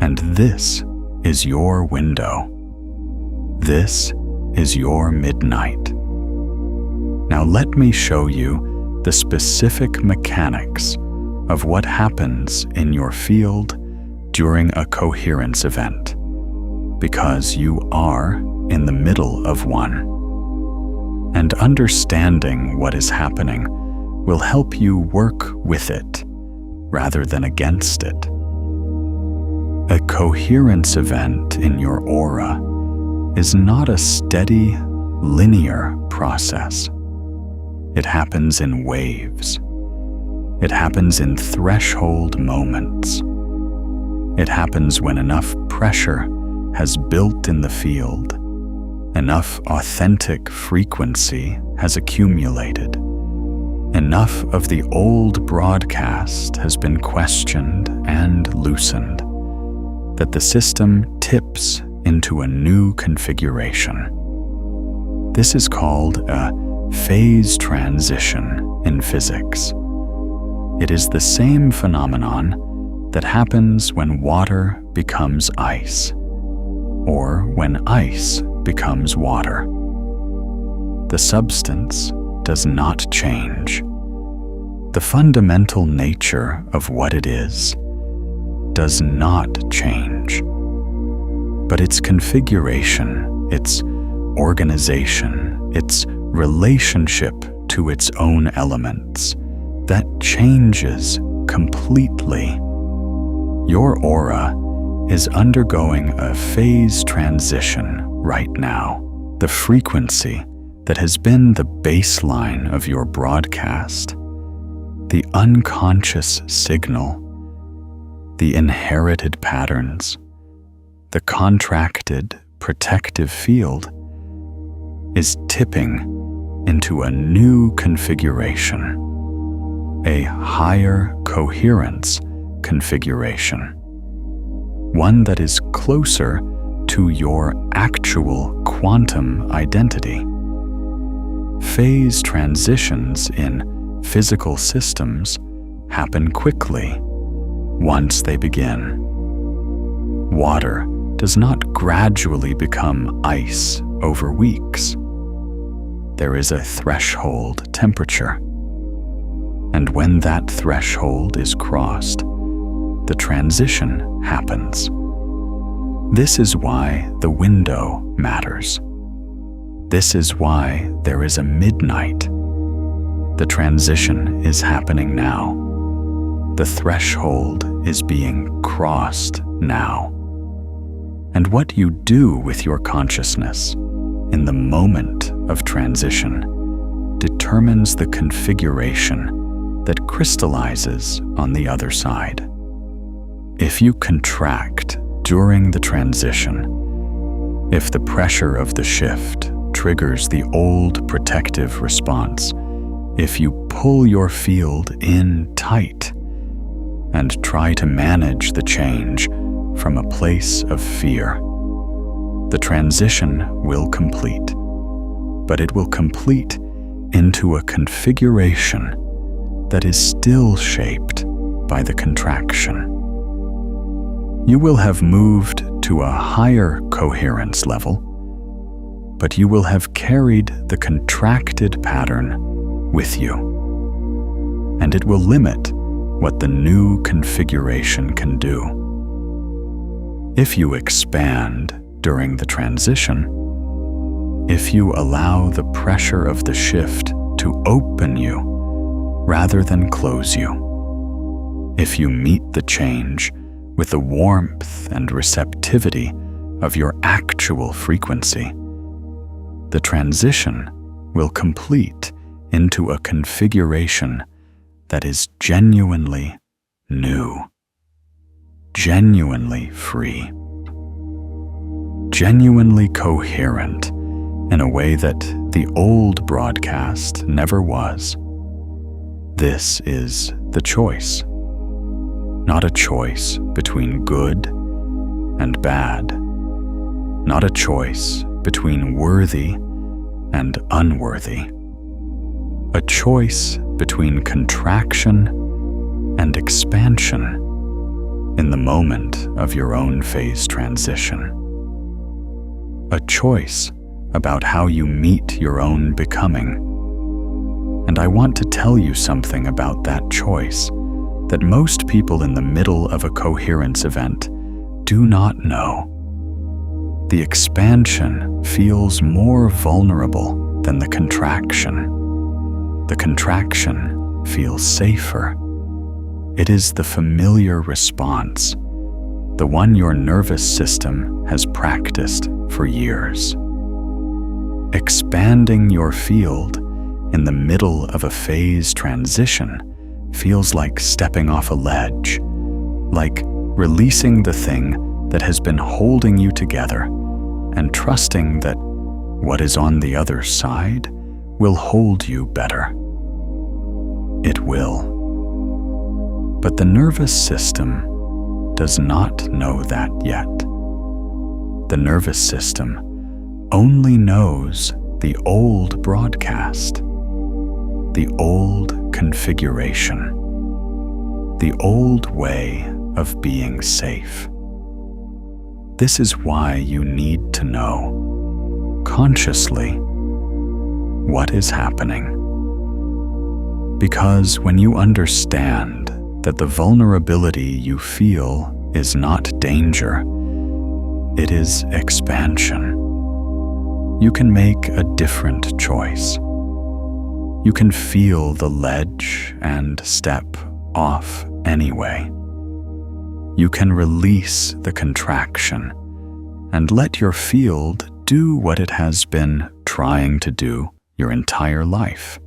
And this is your window. This is your midnight. Now let me show you the specific mechanics of what happens in your field during a coherence event, because you are in the middle of one. And understanding what is happening will help you work with it rather than against it. A coherence event in your aura is not a steady, linear process. It happens in waves. It happens in threshold moments. It happens when enough pressure has built in the field, enough authentic frequency has accumulated, enough of the old broadcast has been questioned and loosened, that the system tips into a new configuration. This is called a phase transition in physics. It is the same phenomenon that happens when water becomes ice, or when ice becomes water. The substance does not change. The fundamental nature of what it is does not change. But its configuration, its organization, its relationship to its own elements, that changes completely. Your aura is undergoing a phase transition right now. The frequency that has been the baseline of your broadcast, the unconscious signal, the inherited patterns, the contracted protective field, is tipping into a new configuration, a higher coherence configuration, one that is closer to your actual quantum identity. phase transitions in physical systems happen quickly once they begin. Water does not gradually become ice over weeks. There is a threshold temperature, and when that threshold is crossed, the transition happens. This is why the window matters. This is why there is a midnight. The transition is happening now. The threshold is being crossed now. And what you do with your consciousness in the moment of transition determines the configuration that crystallizes on the other side. If you contract during the transition, if the pressure of the shift triggers the old protective response, if you pull your field in tight and try to manage the change from a place of fear, the transition will complete, but it will complete into a configuration that is still shaped by the contraction. You will have moved to a higher coherence level, but you will have carried the contracted pattern with you, and it will limit what the new configuration can do. If you expand during the transition, if you allow the pressure of the shift to open you rather than close you, if you meet the change with the warmth and receptivity of your actual frequency, the transition will complete into a configuration that is genuinely new, genuinely free, genuinely coherent in a way that the old broadcast never was. This is the choice, not a choice between good and bad, not a choice between worthy and unworthy, a choice between contraction and expansion in the moment of your own phase transition, a choice about how you meet your own becoming. And I want to tell you something about that choice that most people in the middle of a coherence event do not know. The expansion feels more vulnerable than the contraction. The contraction feels safer. It is the familiar response, the one your nervous system has practiced for years. Expanding your field in the middle of a phase transition feels like stepping off a ledge, like releasing the thing that has been holding you together and trusting that what is on the other side will hold you better. It will. But the nervous system does not know that yet. The nervous system only knows the old broadcast, the old configuration, the old way of being safe. This is why you need to know, consciously, what is happening. Because when you understand that the vulnerability you feel is not danger, it is expansion, you can make a different choice. You can feel the ledge and step off anyway. You can release the contraction and let your field do what it has been trying to do your entire life.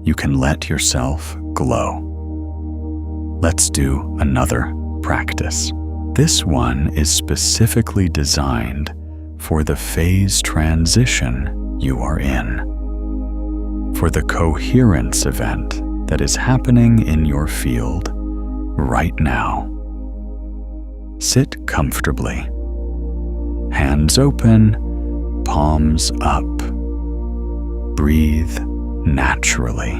You can let yourself glow. Let's do another practice. This one is specifically designed for the phase transition you are in, for the coherence event that is happening in your field right now. Sit comfortably, hands open, palms up. breathe naturally.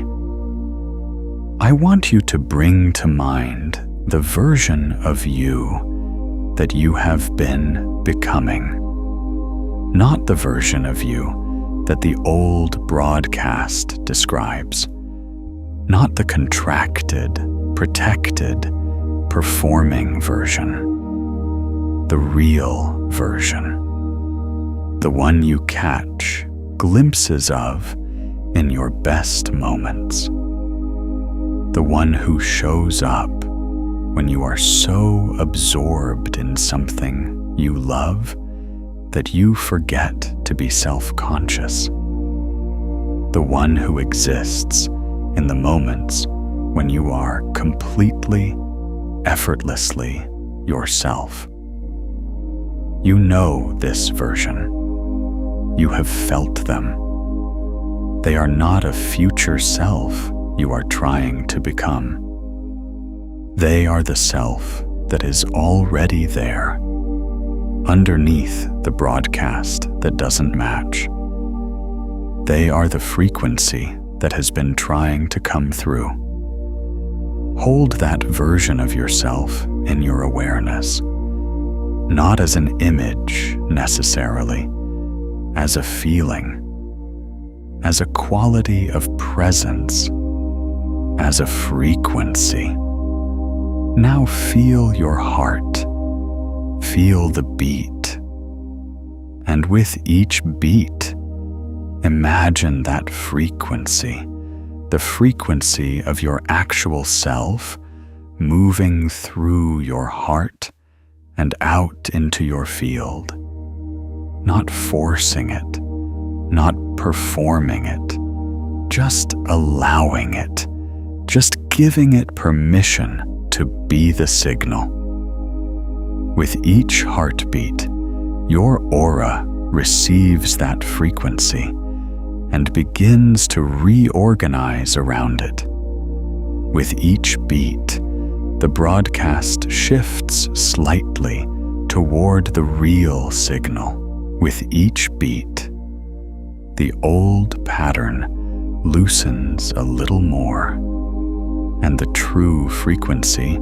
I want you to bring to mind the version of you that you have been becoming, not the version of you that the old broadcast describes, not the contracted, protected, performing version, the real version, the one you catch glimpses of in your best moments, the one who shows up when you are so absorbed in something you love that you forget to be self-conscious, the one who exists in the moments when you are completely, effortlessly yourself. You know this version. You have felt them. They are not a future self you are trying to become. They are the self that is already there, underneath the broadcast that doesn't match. They are the frequency that has been trying to come through. Hold that version of yourself in your awareness, not as an image necessarily, as a feeling, as a quality of presence, as a frequency. Now feel your heart, feel the beat, and with each beat, imagine that frequency, the frequency of your actual self moving through your heart and out into your field, not forcing it, not performing it, just allowing it, just giving it permission to be the signal. With each heartbeat, your aura receives that frequency and begins to reorganize around it. With each beat, the broadcast shifts slightly toward the real signal. With each beat, the old pattern loosens a little more, and the true frequency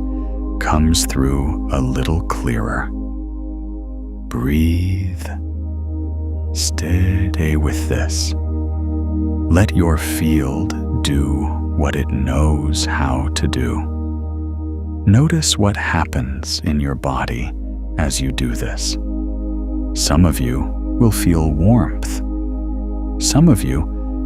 comes through a little clearer. Breathe. Stay with this. Let your field do what it knows how to do. Notice what happens in your body as you do this. Some of you will feel warmth. Some of you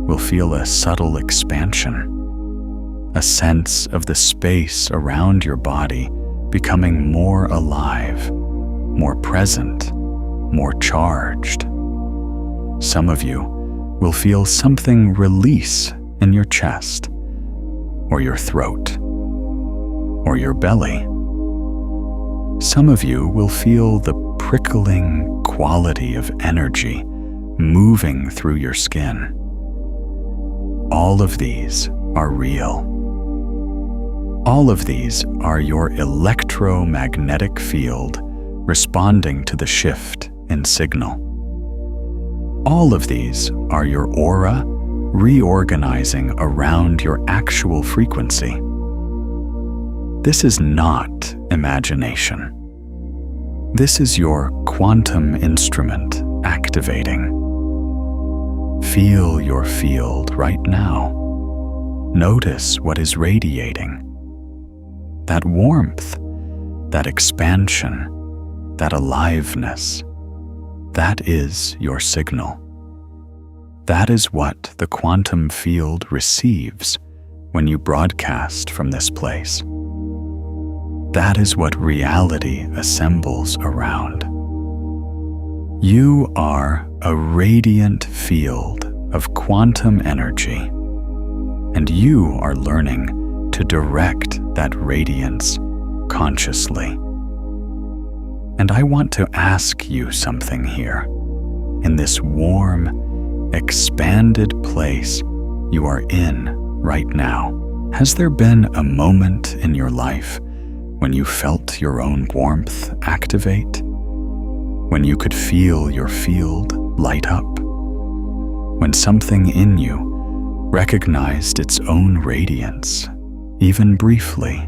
will feel a subtle expansion, a sense of the space around your body becoming more alive, more present, more charged. Some of you will feel something release in your chest, or your throat, or your belly. Some of you will feel the prickling quality of energy moving through your skin. All of these are real. All of these are your electromagnetic field responding to the shift in signal. All of these are your aura reorganizing around your actual frequency. This is not imagination. This is your quantum instrument activating. Feel your field right now. Notice what is radiating. That warmth, that expansion, that aliveness, that is your signal. That is what the quantum field receives when you broadcast from this place. That is what reality assembles around. You are a radiant field of quantum energy, and you are learning to direct that radiance consciously. And I want to ask you something here. In this warm, expanded place you are in right now, has there been a moment in your life when you felt your own warmth activate? When you could feel your field light up? when something in you recognized its own radiance, even briefly.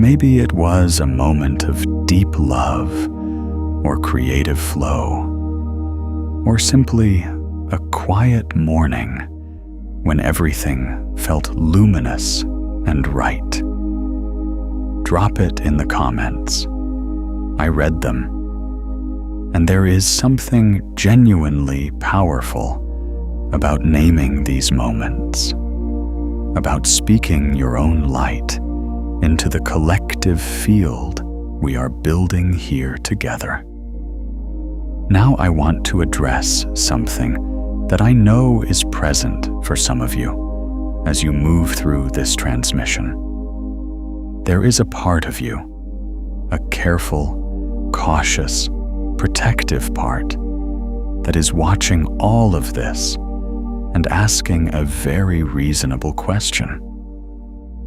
Maybe it was a moment of deep love or creative flow, or simply a quiet morning when everything felt luminous and right. Drop it in the comments. I read them, and there is something genuinely powerful about naming these moments, about speaking your own light into the collective field we are building here together. Now I want to address something that I know is present for some of you as you move through this transmission. There is a part of you, a careful, cautious, protective part that is watching all of this and asking a very reasonable question.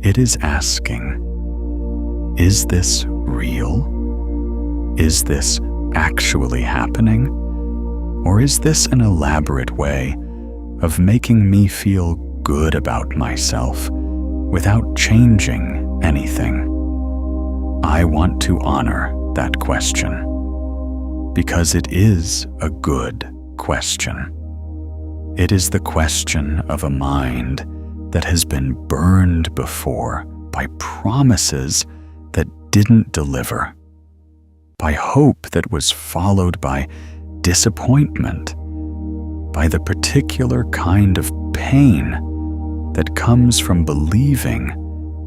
It is asking, is this real? Is this actually happening? Or is this an elaborate way of making me feel good about myself without changing anything? I want to honor that question because it is a good question. It is the question of a mind that has been burned before by promises that didn't deliver, by hope that was followed by disappointment, by the particular kind of pain that comes from believing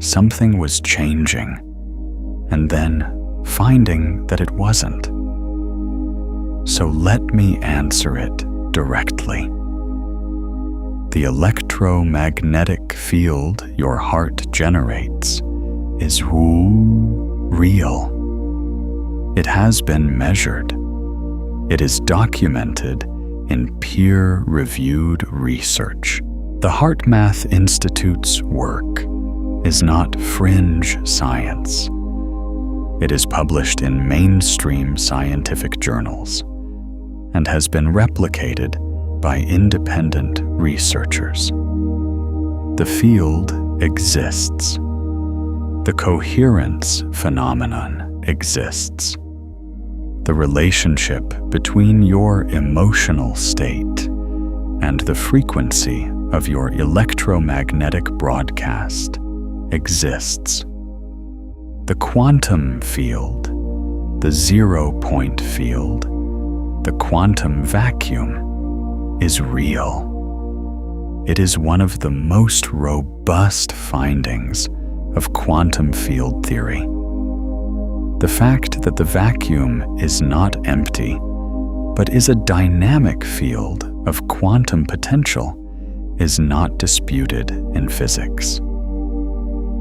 something was changing and then finding that it wasn't. So let me answer it directly. The electromagnetic field your heart generates is real. It has been measured. It is documented in peer-reviewed research. The HeartMath Institute's work is not fringe science. It is published in mainstream scientific journals and has been replicated by independent researchers. The field exists. The coherence phenomenon exists. The relationship between your emotional state and the frequency of your electromagnetic broadcast exists. The quantum field, the 0-point field, the quantum vacuum is real. It is one of the most robust findings of quantum field theory. The fact that the vacuum is not empty, but is a dynamic field of quantum potential, is not disputed in physics.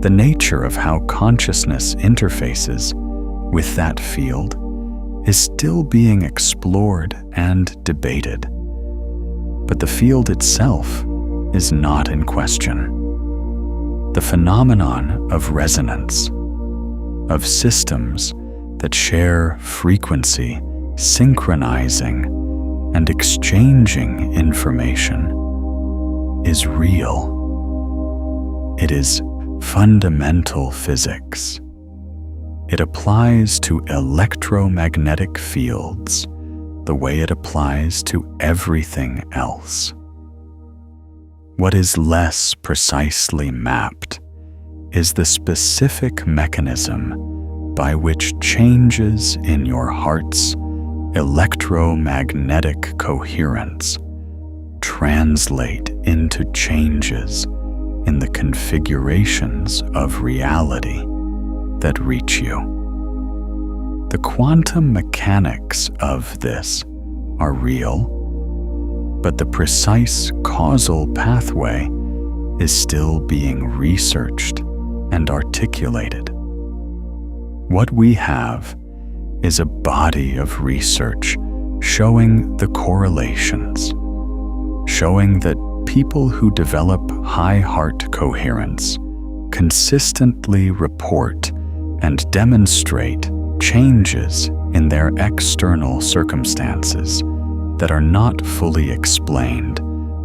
The nature of how consciousness interfaces with that field is still being explored and debated, but the field itself is not in question. The phenomenon of resonance, of systems that share frequency, synchronizing and exchanging information, is real. It is fundamental physics. It applies to electromagnetic fields the way it applies to everything else. What is less precisely mapped is the specific mechanism by which changes in your heart's electromagnetic coherence translate into changes in the configurations of reality that reach you. The quantum mechanics of this are real, but the precise causal pathway is still being researched and articulated. What we have is a body of research showing the correlations, showing that people who develop high heart coherence consistently report and demonstrate changes in their external circumstances that are not fully explained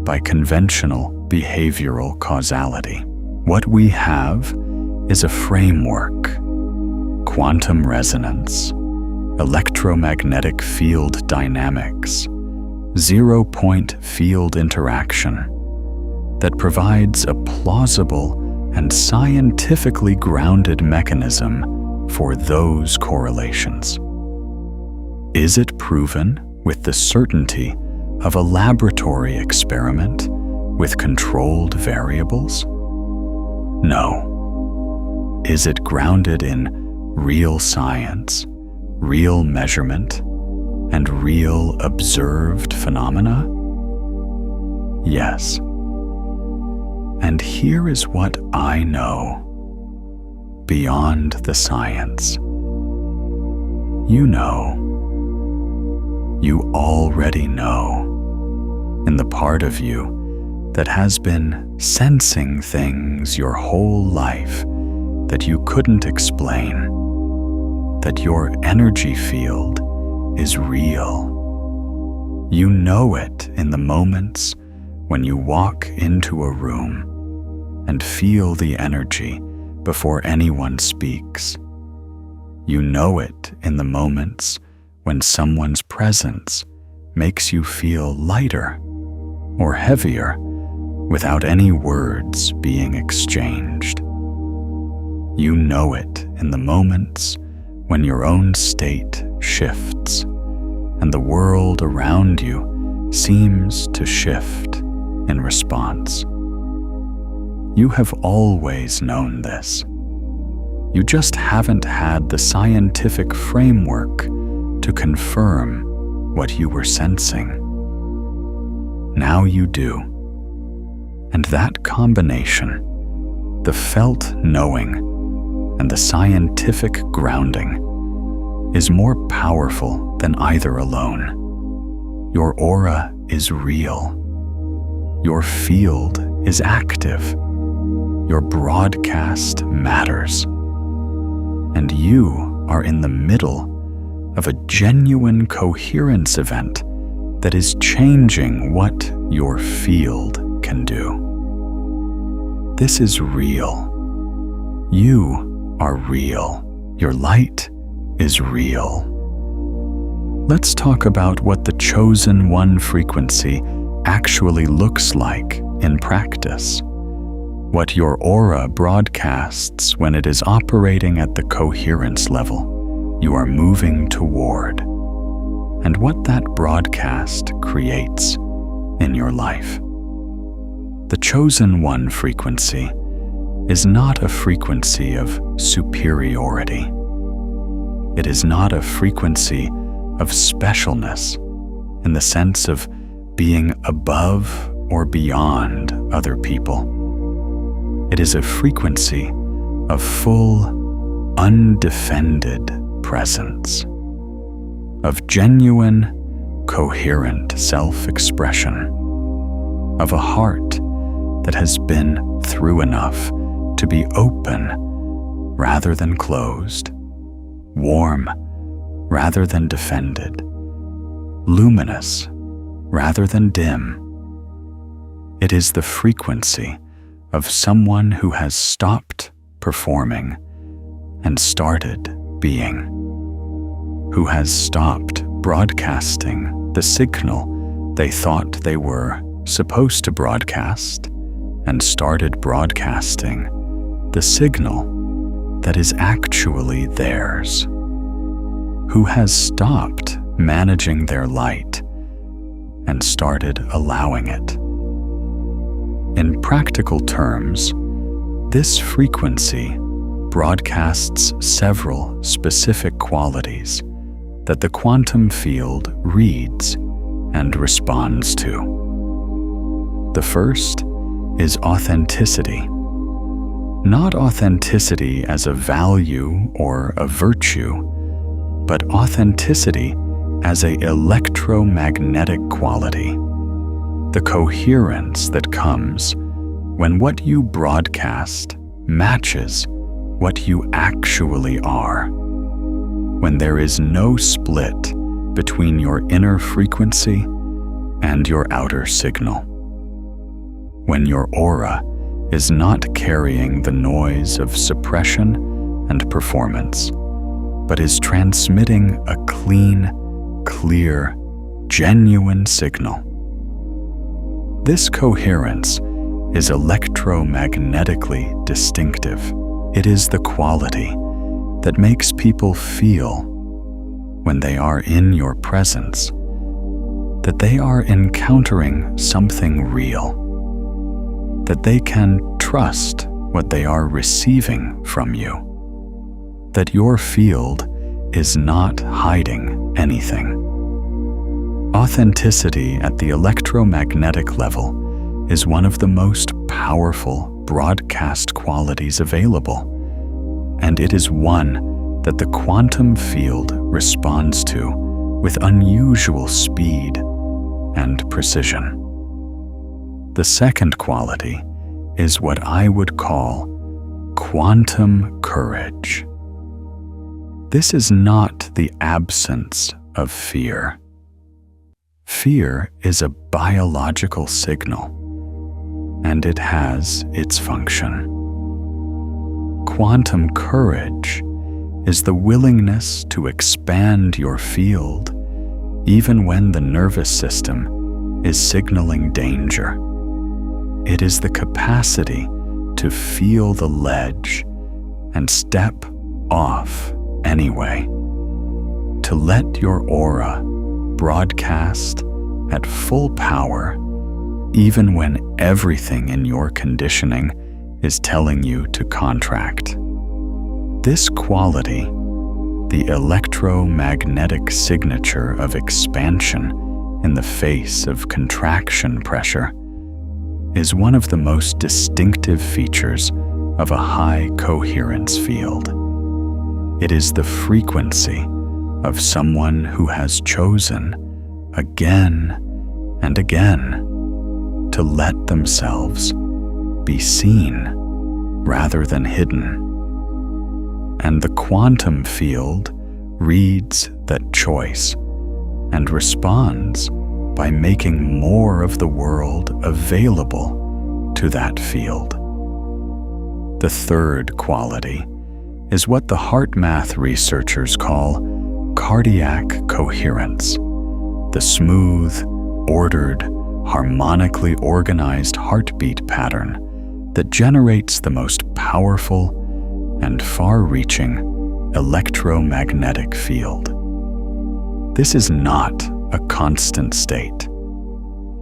by conventional behavioral causality. What we have is a framework: quantum resonance, electromagnetic field dynamics, zero-point field interaction, that provides a plausible and scientifically grounded mechanism for those correlations. Is it proven with the certainty of a laboratory experiment with controlled variables? No. Is it grounded in real science, real measurement, and real observed phenomena? Yes. And here is what I know beyond the science. You know. You already know, in the part of you that has been sensing things your whole life that you couldn't explain, that your energy field is real. You know it in the moments when you walk into a room and feel the energy before anyone speaks. You know it in the moments when someone's presence makes you feel lighter or heavier without any words being exchanged. You know it in the moments when your own state shifts and the world around you seems to shift in response. You have always known this. You just haven't had the scientific framework to confirm what you were sensing. Now you do. And that combination, the felt knowing and the scientific grounding, is more powerful than either alone. Your aura is real. Your field is active. Your broadcast matters. And you are in the middle of a genuine coherence event that is changing what your field can do. This is real. You are real. Your light is real. Let's talk about what the chosen one frequency actually looks like in practice. What your aura broadcasts when it is operating at the coherence level you are moving toward, and what that broadcast creates in your life. The chosen one frequency is not a frequency of superiority. It is not a frequency of specialness in the sense of being above or beyond other people. It is a frequency of full, undefended presence, of genuine, coherent self-expression, of a heart that has been through enough to be open rather than closed, warm rather than defended, luminous rather than dim. It is the frequency of someone who has stopped performing and started being, who has stopped broadcasting the signal they thought they were supposed to broadcast and started broadcasting the signal that is actually theirs, who has stopped managing their light and started allowing it. In practical terms, this frequency broadcasts several specific qualities that the quantum field reads and responds to. The first is authenticity. Not authenticity as a value or a virtue, but authenticity as an electromagnetic quality. The coherence that comes when what you broadcast matches what you actually are. When there is no split between your inner frequency and your outer signal. When your aura is not carrying the noise of suppression and performance, but is transmitting a clean, clear, genuine signal. This coherence is electromagnetically distinctive. It is the quality that makes people feel, when they are in your presence, that they are encountering something real, that they can trust what they are receiving from you, that your field is not hiding anything. Authenticity at the electromagnetic level is one of the most powerful broadcast qualities available, and it is one that the quantum field responds to with unusual speed and precision. The second quality is what I would call quantum courage. This is not the absence of fear. Fear is a biological signal, and it has its function. Quantum courage is the willingness to expand your field even when the nervous system is signaling danger. It is the capacity to feel the ledge and step off anyway, to let your aura broadcast at full power even when everything in your conditioning is telling you to contract. This quality, the electromagnetic signature of expansion in the face of contraction pressure, is one of the most distinctive features of a high coherence field. It is the frequency of someone who has chosen again and again to let themselves be seen rather than hidden. And the quantum field reads that choice and responds by making more of the world available to that field. The third quality is what the heart math researchers call cardiac coherence, the smooth, ordered, harmonically organized heartbeat pattern that generates the most powerful and far-reaching electromagnetic field. This is not a constant state.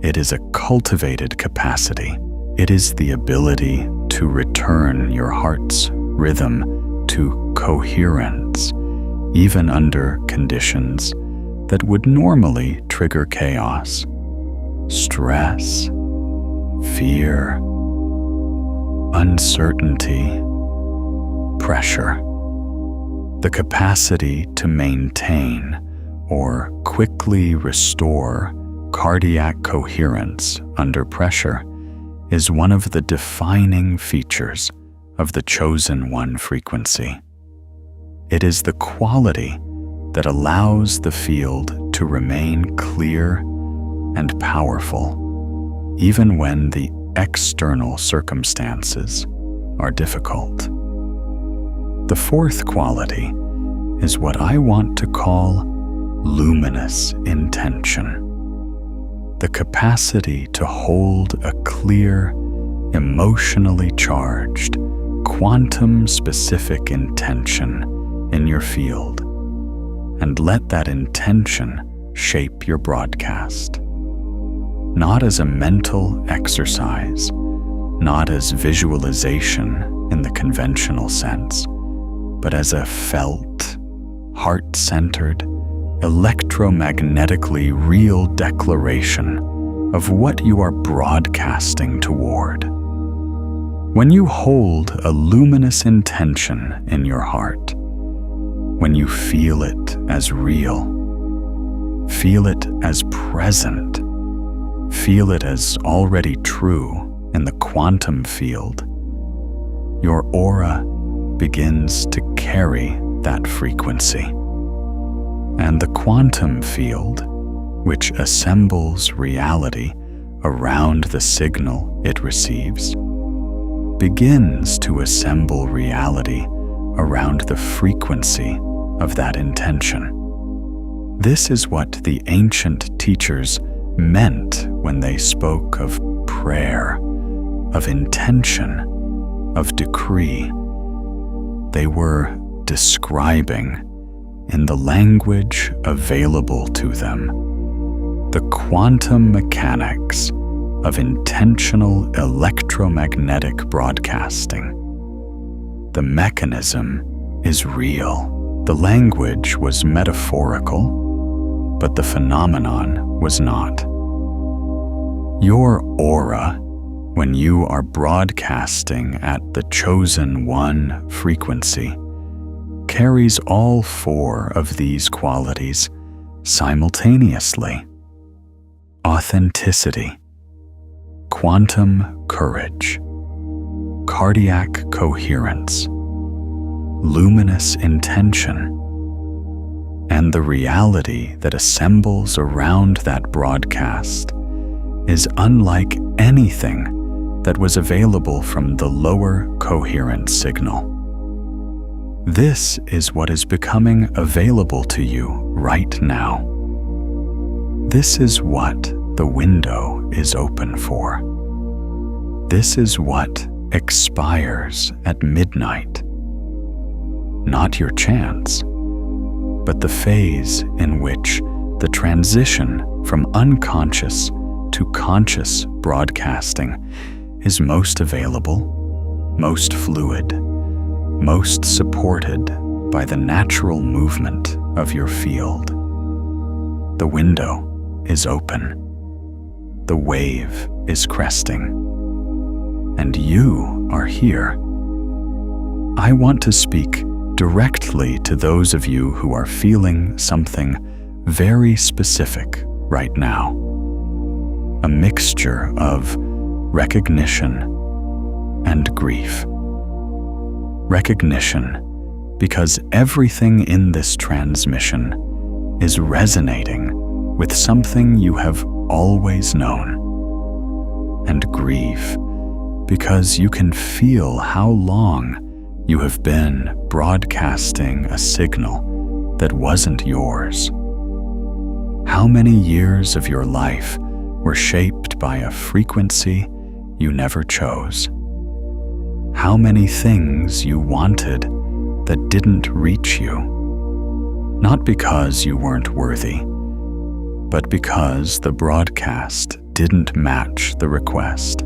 It is a cultivated capacity. It is the ability to return your heart's rhythm to coherence, even under conditions that would normally trigger chaos, stress, fear, uncertainty, pressure. The capacity to maintain or quickly restore cardiac coherence under pressure is one of the defining features of the chosen one frequency. It is the quality that allows the field to remain clear and powerful, even when the external circumstances are difficult. The fourth quality is what I want to call luminous intention, the capacity to hold a clear, emotionally charged, quantum-specific intention in your field, and let that intention shape your broadcast. Not as a mental exercise, not as visualization in the conventional sense, but as a felt, heart-centered, electromagnetically real declaration of what you are broadcasting toward. When you hold a luminous intention in your heart, when you feel it as real, feel it as present, feel it as already true in the quantum field, your aura begins to carry that frequency. And the quantum field which assembles reality around the signal it receives, begins to assemble reality around the frequency of that intention. This is what the ancient teachers meant when they spoke of prayer, of intention, of decree. They were describing, in the language available to them, the quantum mechanics of intentional electromagnetic broadcasting. The mechanism is real. The language was metaphorical, but the phenomenon was not. Your aura, when you are broadcasting at the chosen one frequency, carries all four of these qualities simultaneously: authenticity, quantum courage, cardiac coherence, luminous intention, and the reality that assembles around that broadcast is unlike anything that was available from the lower coherent signal. This is what is becoming available to you right now. This is what the window is open for. This is what expires at midnight. Not your chance, but the phase in which the transition from unconscious to conscious broadcasting is most available, most fluid, most supported by the natural movement of your field. The window is open. The wave is cresting. And you are here. I want to speak directly to those of you who are feeling something very specific right now. A mixture of recognition and grief. Recognition, because everything in this transmission is resonating with something you have always known. And grief, because you can feel how long you have been broadcasting a signal that wasn't yours. How many years of your life were shaped by a frequency you never chose? How many things you wanted that didn't reach you? Not because you weren't worthy, but because the broadcast didn't match the request.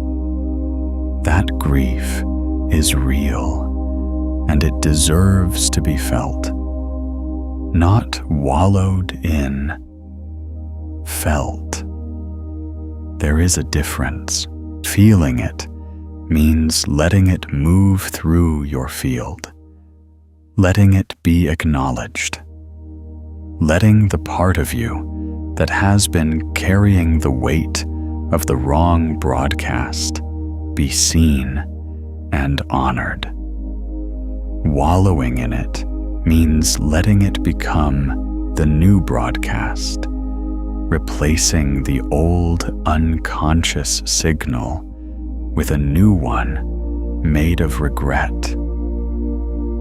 That grief is real, and it deserves to be felt. Not wallowed in, felt. There is a difference. Feeling it means letting it move through your field, letting it be acknowledged, letting the part of you that has been carrying the weight of the wrong broadcast be seen and honored. Wallowing in it means letting it become the new broadcast, replacing the old unconscious signal with a new one made of regret,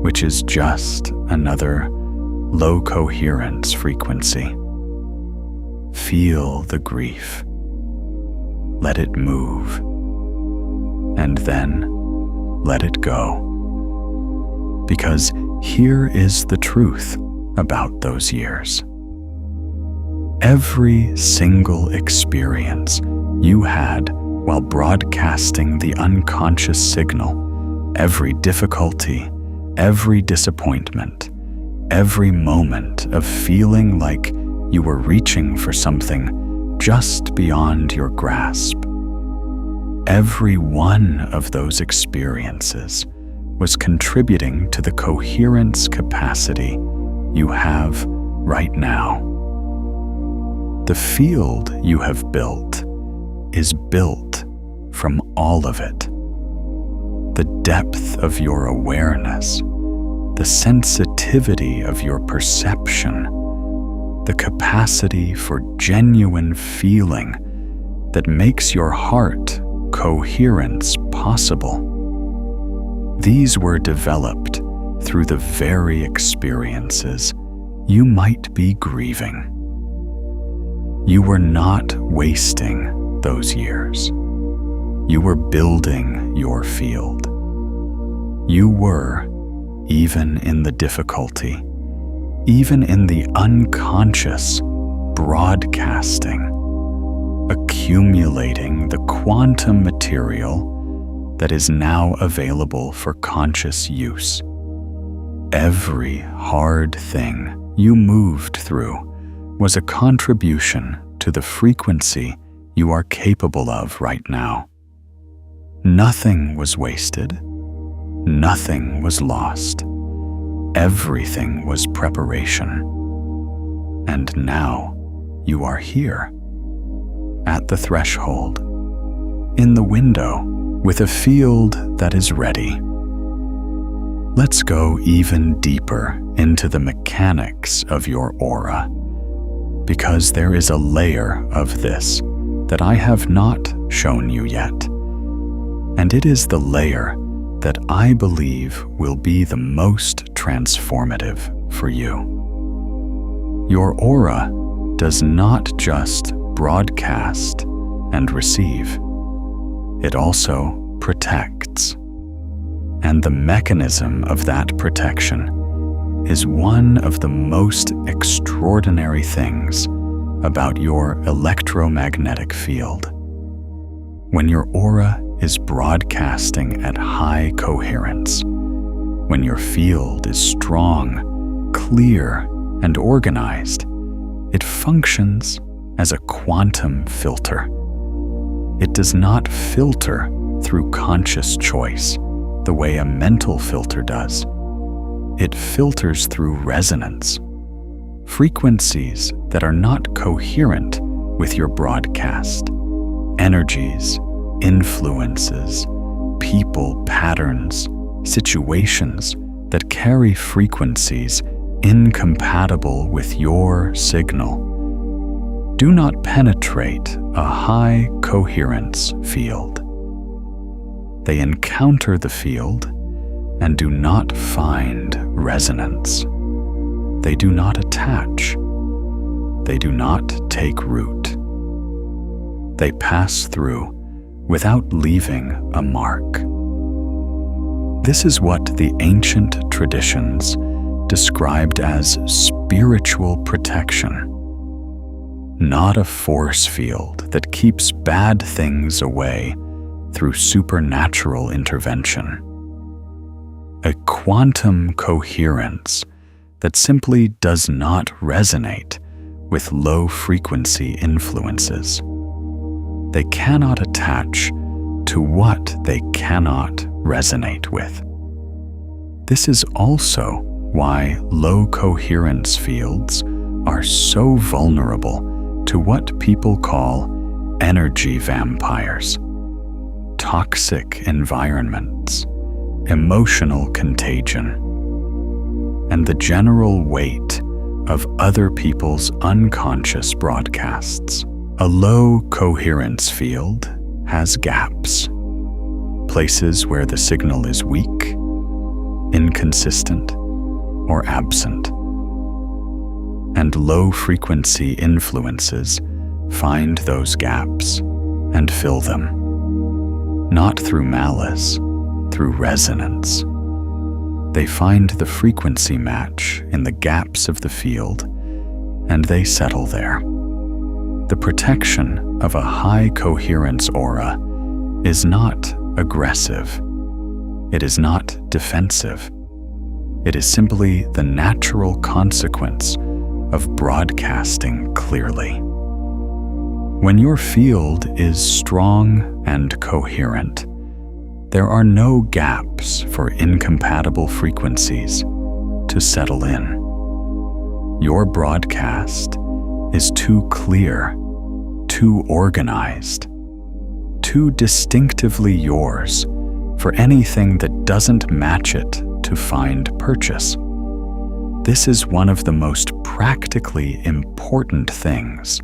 which is just another low coherence frequency. Feel the grief. Let it move. And then let it go. Because here is the truth about those years. Every single experience you had while broadcasting the unconscious signal, every difficulty, every disappointment, every moment of feeling like you were reaching for something just beyond your grasp, every one of those experiences was contributing to the coherence capacity you have right now. The field you have built is built from all of it. The depth of your awareness, the sensitivity of your perception, the capacity for genuine feeling that makes your heart coherence possible. These were developed through the very experiences you might be grieving. You were not wasting those years. You were building your field. You were, even in the difficulty, even in the unconscious, broadcasting, accumulating the quantum material that is now available for conscious use. Every hard thing you moved through was a contribution to the frequency you are capable of right now. Nothing was wasted. Nothing was lost. Everything was preparation. And now you are here, at the threshold, in the window, with a field that is ready. Let's go even deeper into the mechanics of your aura, because there is a layer of this that I have not shown you yet, and it is the layer that I believe will be the most transformative for you. Your aura does not just broadcast and receive. It also protects. And the mechanism of that protection is one of the most extraordinary things about your electromagnetic field. When your aura is broadcasting at high coherence, when your field is strong, clear, and organized, it functions as a quantum filter. It does not filter through conscious choice the way a mental filter does. It filters through resonance, frequencies that are not coherent with your broadcast, energies, influences, people, patterns, situations that carry frequencies incompatible with your signal. Do not penetrate a high coherence field. They encounter the field and do not find resonance. They do not attach. They do not take root. They pass through without leaving a mark. This is what the ancient traditions described as spiritual protection, not a force field that keeps bad things away through supernatural intervention. A quantum coherence that simply does not resonate with low-frequency influences. They cannot attach to what they cannot resonate with. This is also why low-coherence fields are so vulnerable to what people call energy vampires, toxic environments, emotional contagion, and the general weight of other people's unconscious broadcasts. A low coherence field has gaps, places where the signal is weak, inconsistent, or absent. And low-frequency influences find those gaps and fill them, not through malice, through resonance. They find the frequency match in the gaps of the field, and they settle there. The protection of a high coherence aura is not aggressive. It is not defensive. It is simply the natural consequence of broadcasting clearly. When your field is strong and coherent, there are no gaps for incompatible frequencies to settle in. Your broadcast is too clear, too organized, too distinctively yours for anything that doesn't match it to find purchase. This is one of the most practically important things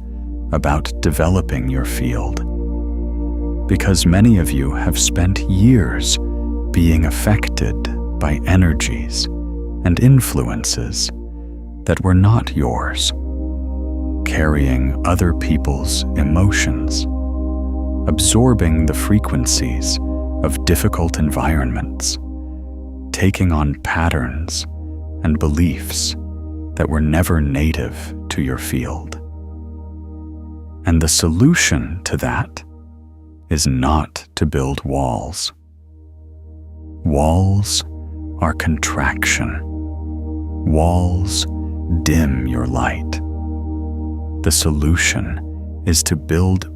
about developing your field, because many of you have spent years being affected by energies and influences that were not yours, carrying other people's emotions, absorbing the frequencies of difficult environments, taking on patterns and beliefs that were never native to your field. And the solution to that is not to build walls. Walls are contraction. Walls dim your light. The solution is to build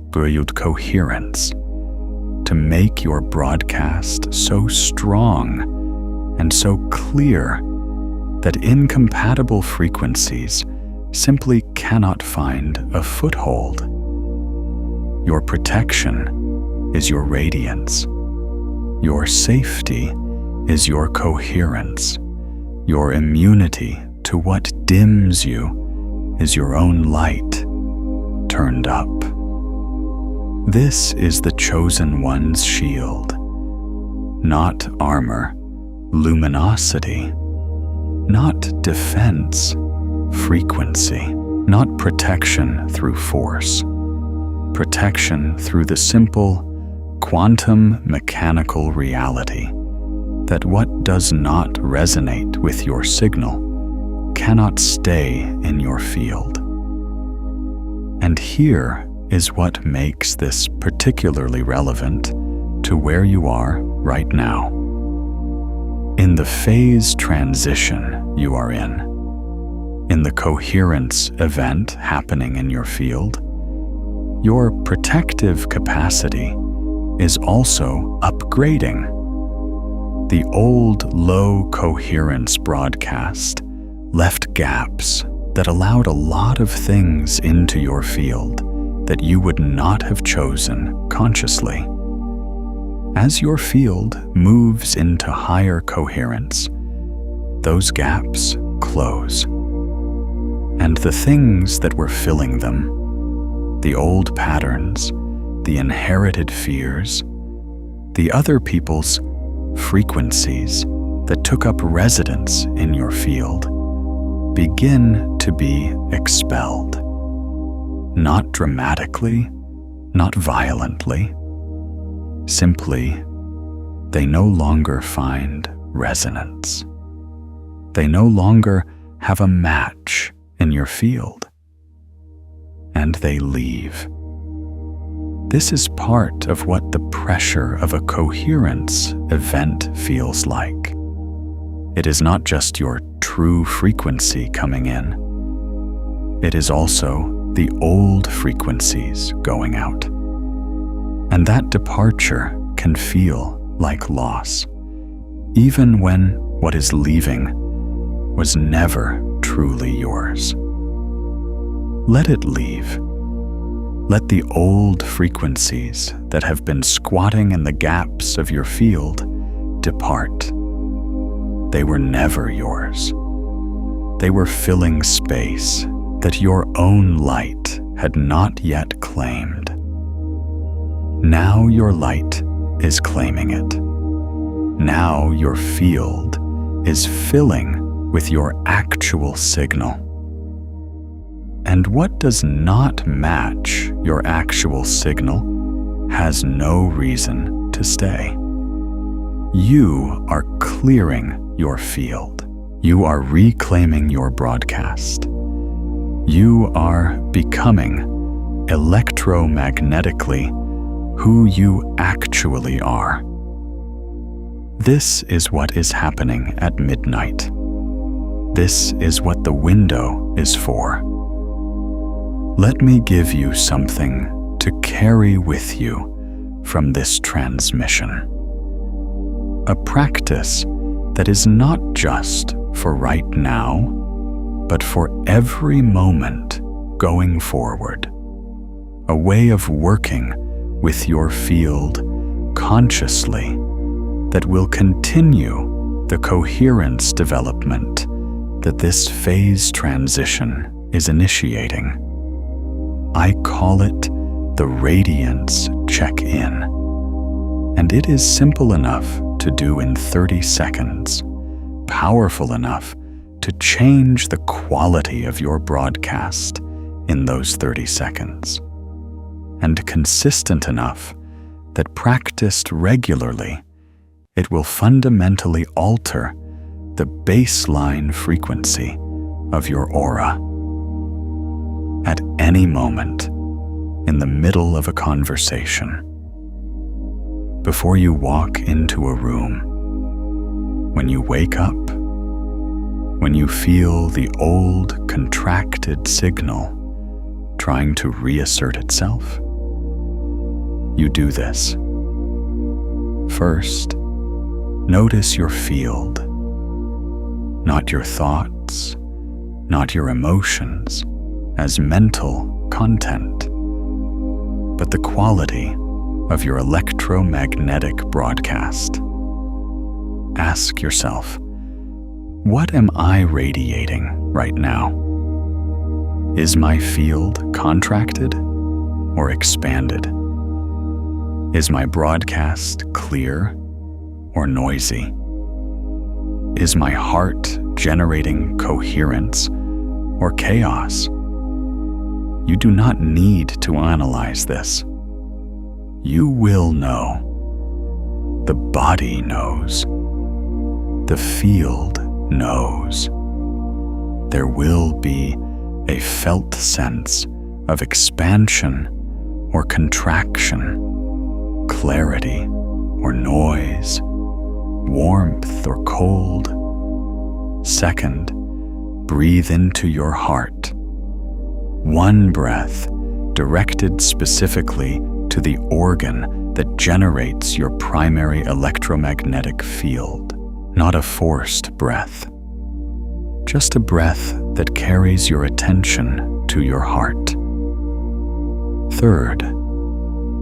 coherence, to make your broadcast so strong and so clear that incompatible frequencies simply cannot find a foothold. Your protection is your radiance. Your safety is your coherence. Your immunity to what dims you is your own light turned up. This is the chosen one's shield, not armor, luminosity, not defense, frequency, not protection through force, protection through the simple quantum mechanical reality that what does not resonate with your signal cannot stay in your field. And here is what makes this particularly relevant to where you are right now. In the phase transition you are in the coherence event happening in your field, your protective capacity is also upgrading. The old low coherence broadcast left gaps that allowed a lot of things into your field that you would not have chosen consciously. As your field moves into higher coherence, those gaps close. And the things that were filling them, the old patterns, the inherited fears, the other people's frequencies that took up residence in your field, begin to be expelled. Not dramatically, not violently. Simply, they no longer find resonance. They no longer have a match in your field. And they leave. This is part of what the pressure of a coherence event feels like. It is not just your true frequency coming in. It is also the old frequencies going out. And that departure can feel like loss, even when what is leaving was never truly yours. Let it leave. Let the old frequencies that have been squatting in the gaps of your field depart. They were never yours. They were filling space that your own light had not yet claimed. Now your light is claiming it. Now your field is filling with your actual signal. And what does not match your actual signal has no reason to stay. You are clearing your field. You are reclaiming your broadcast. You are becoming electromagnetically who you actually are. This is what is happening at midnight. This is what the window is for. Let me give you something to carry with you from this transmission. A practice that is not just for right now, but for every moment going forward. A way of working with your field consciously that will continue the coherence development that this phase transition is initiating. I call it the Radiance check-in, and it is simple enough to do in 30 seconds, powerful enough to change the quality of your broadcast in those 30 seconds, and consistent enough that practiced regularly, it will fundamentally alter the baseline frequency of your aura. At any moment, in the middle of a conversation, before you walk into a room, when you wake up, when you feel the old contracted signal trying to reassert itself, you do this. First, notice your field, not your thoughts, not your emotions as mental content, but the quality of your electromagnetic broadcast. Ask yourself, what am I radiating right now? Is my field contracted or expanded? Is my broadcast clear or noisy? Is my heart generating coherence or chaos? You do not need to analyze this. You will know. The body knows. The field knows. There will be a felt sense of expansion or contraction, clarity or noise, warmth or cold. Second, breathe into your heart. One breath directed specifically to the organ that generates your primary electromagnetic field, not a forced breath. Just a breath that carries your attention to your heart. Third,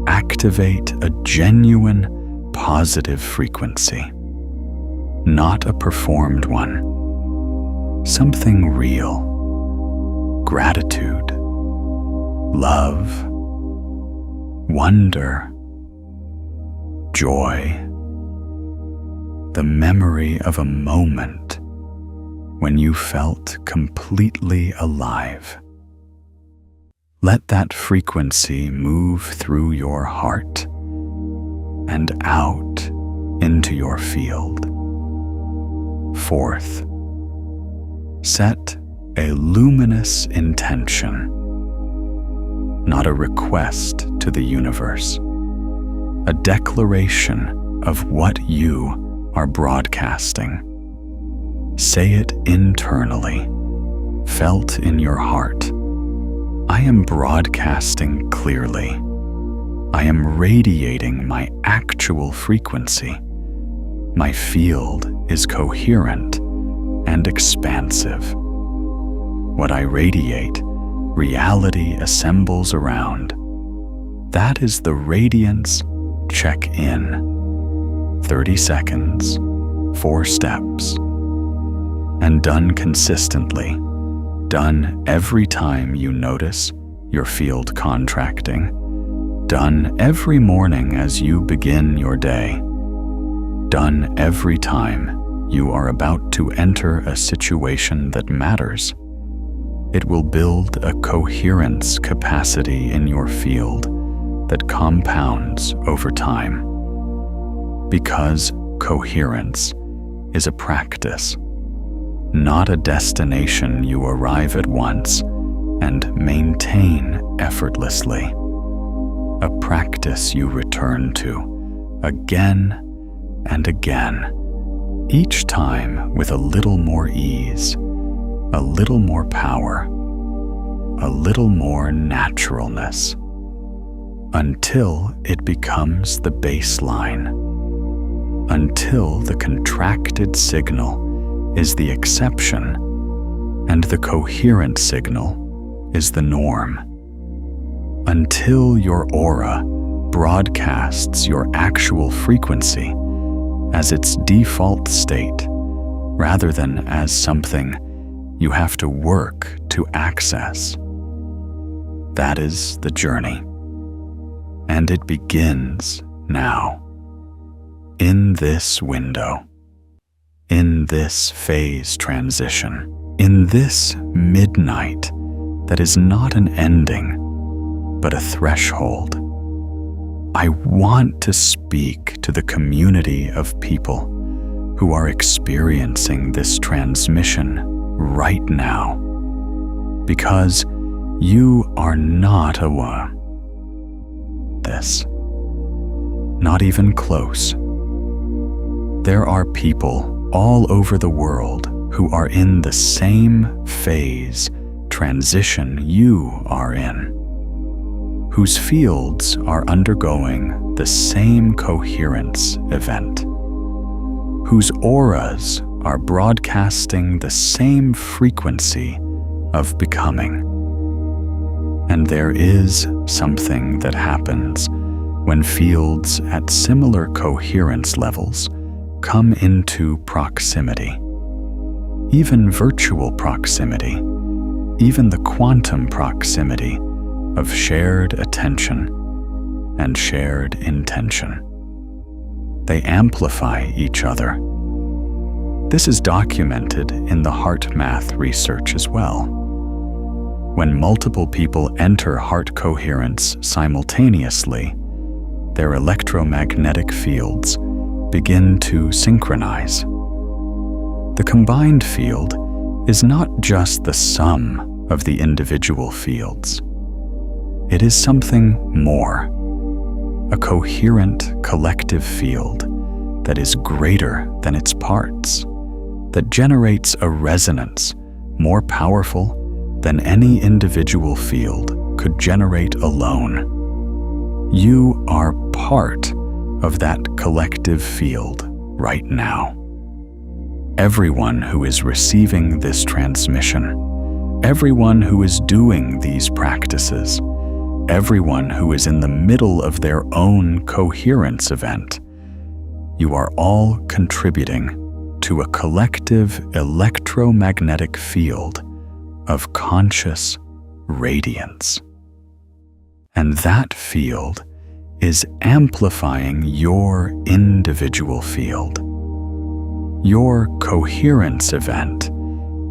activate a genuine positive frequency, not a performed one. Something real. Gratitude, love, wonder, joy, the memory of a moment when you felt completely alive. Let that frequency move through your heart and out into your field. Fourth, set a luminous intention, not a request to the universe, a declaration of what you are broadcasting. Say it internally, felt in your heart. I am broadcasting clearly. I am radiating my actual frequency. My field is coherent and expansive. What I radiate, reality assembles around. That is the Radiance check-in. 30 seconds, 4 steps, and done consistently. Done every time you notice your field contracting. Done every morning as you begin your day. Done every time you are about to enter a situation that matters. It will build a coherence capacity in your field that compounds over time. Because coherence is a practice, not a destination you arrive at once and maintain effortlessly. A practice you return to again and again, each time with a little more ease, a little more power, a little more naturalness, until it becomes the baseline, until the contracted signal is the exception and the coherent signal is the norm, until your aura broadcasts your actual frequency as its default state rather than as something you have to work to access. That is the journey. And it begins now. In this window. In this phase transition. In this midnight that is not an ending, but a threshold. I want to speak to the community of people who are experiencing this transmission right now, because you are not alone. This, not even close. There are people all over the world who are in the same phase transition you are in, whose fields are undergoing the same coherence event, whose auras are broadcasting the same frequency of becoming. And there is something that happens when fields at similar coherence levels come into proximity. Even virtual proximity, even the quantum proximity of shared attention and shared intention. They amplify each other. This is documented in the heart math research as well. When multiple people enter heart coherence simultaneously, their electromagnetic fields begin to synchronize. The combined field is not just the sum of the individual fields. It is something more, a coherent collective field that is greater than its parts, that generates a resonance more powerful than any individual field could generate alone. You are part of that collective field right now. Everyone who is receiving this transmission, everyone who is doing these practices, everyone who is in the middle of their own coherence event, you are all contributing to a collective electromagnetic field of conscious radiance. And that field is amplifying your individual field. Your coherence event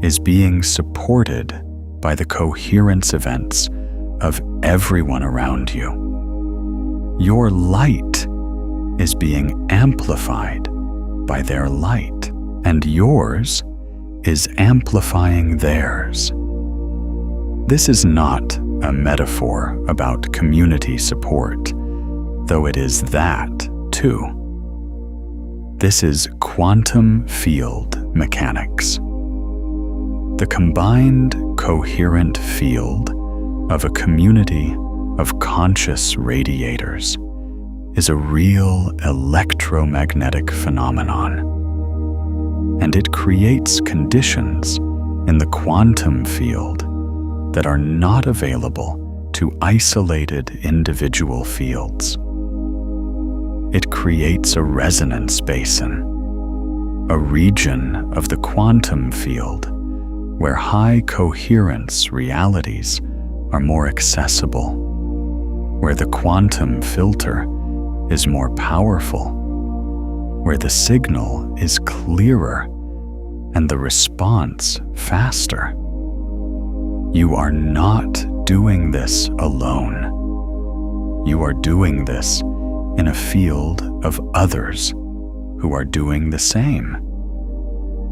is being supported by the coherence events of everyone around you. Your light is being amplified by their light, and yours is amplifying theirs. This is not a metaphor about community support, though it is that too. This is quantum field mechanics. The combined coherent field of a community of conscious radiators is a real electromagnetic phenomenon, and it creates conditions in the quantum field that are not available to isolated individual fields. It creates a resonance basin, a region of the quantum field where high coherence realities are more accessible, where the quantum filter is more powerful, where the signal is clearer and the response faster. You are not doing this alone. You are doing this in a field of others who are doing the same.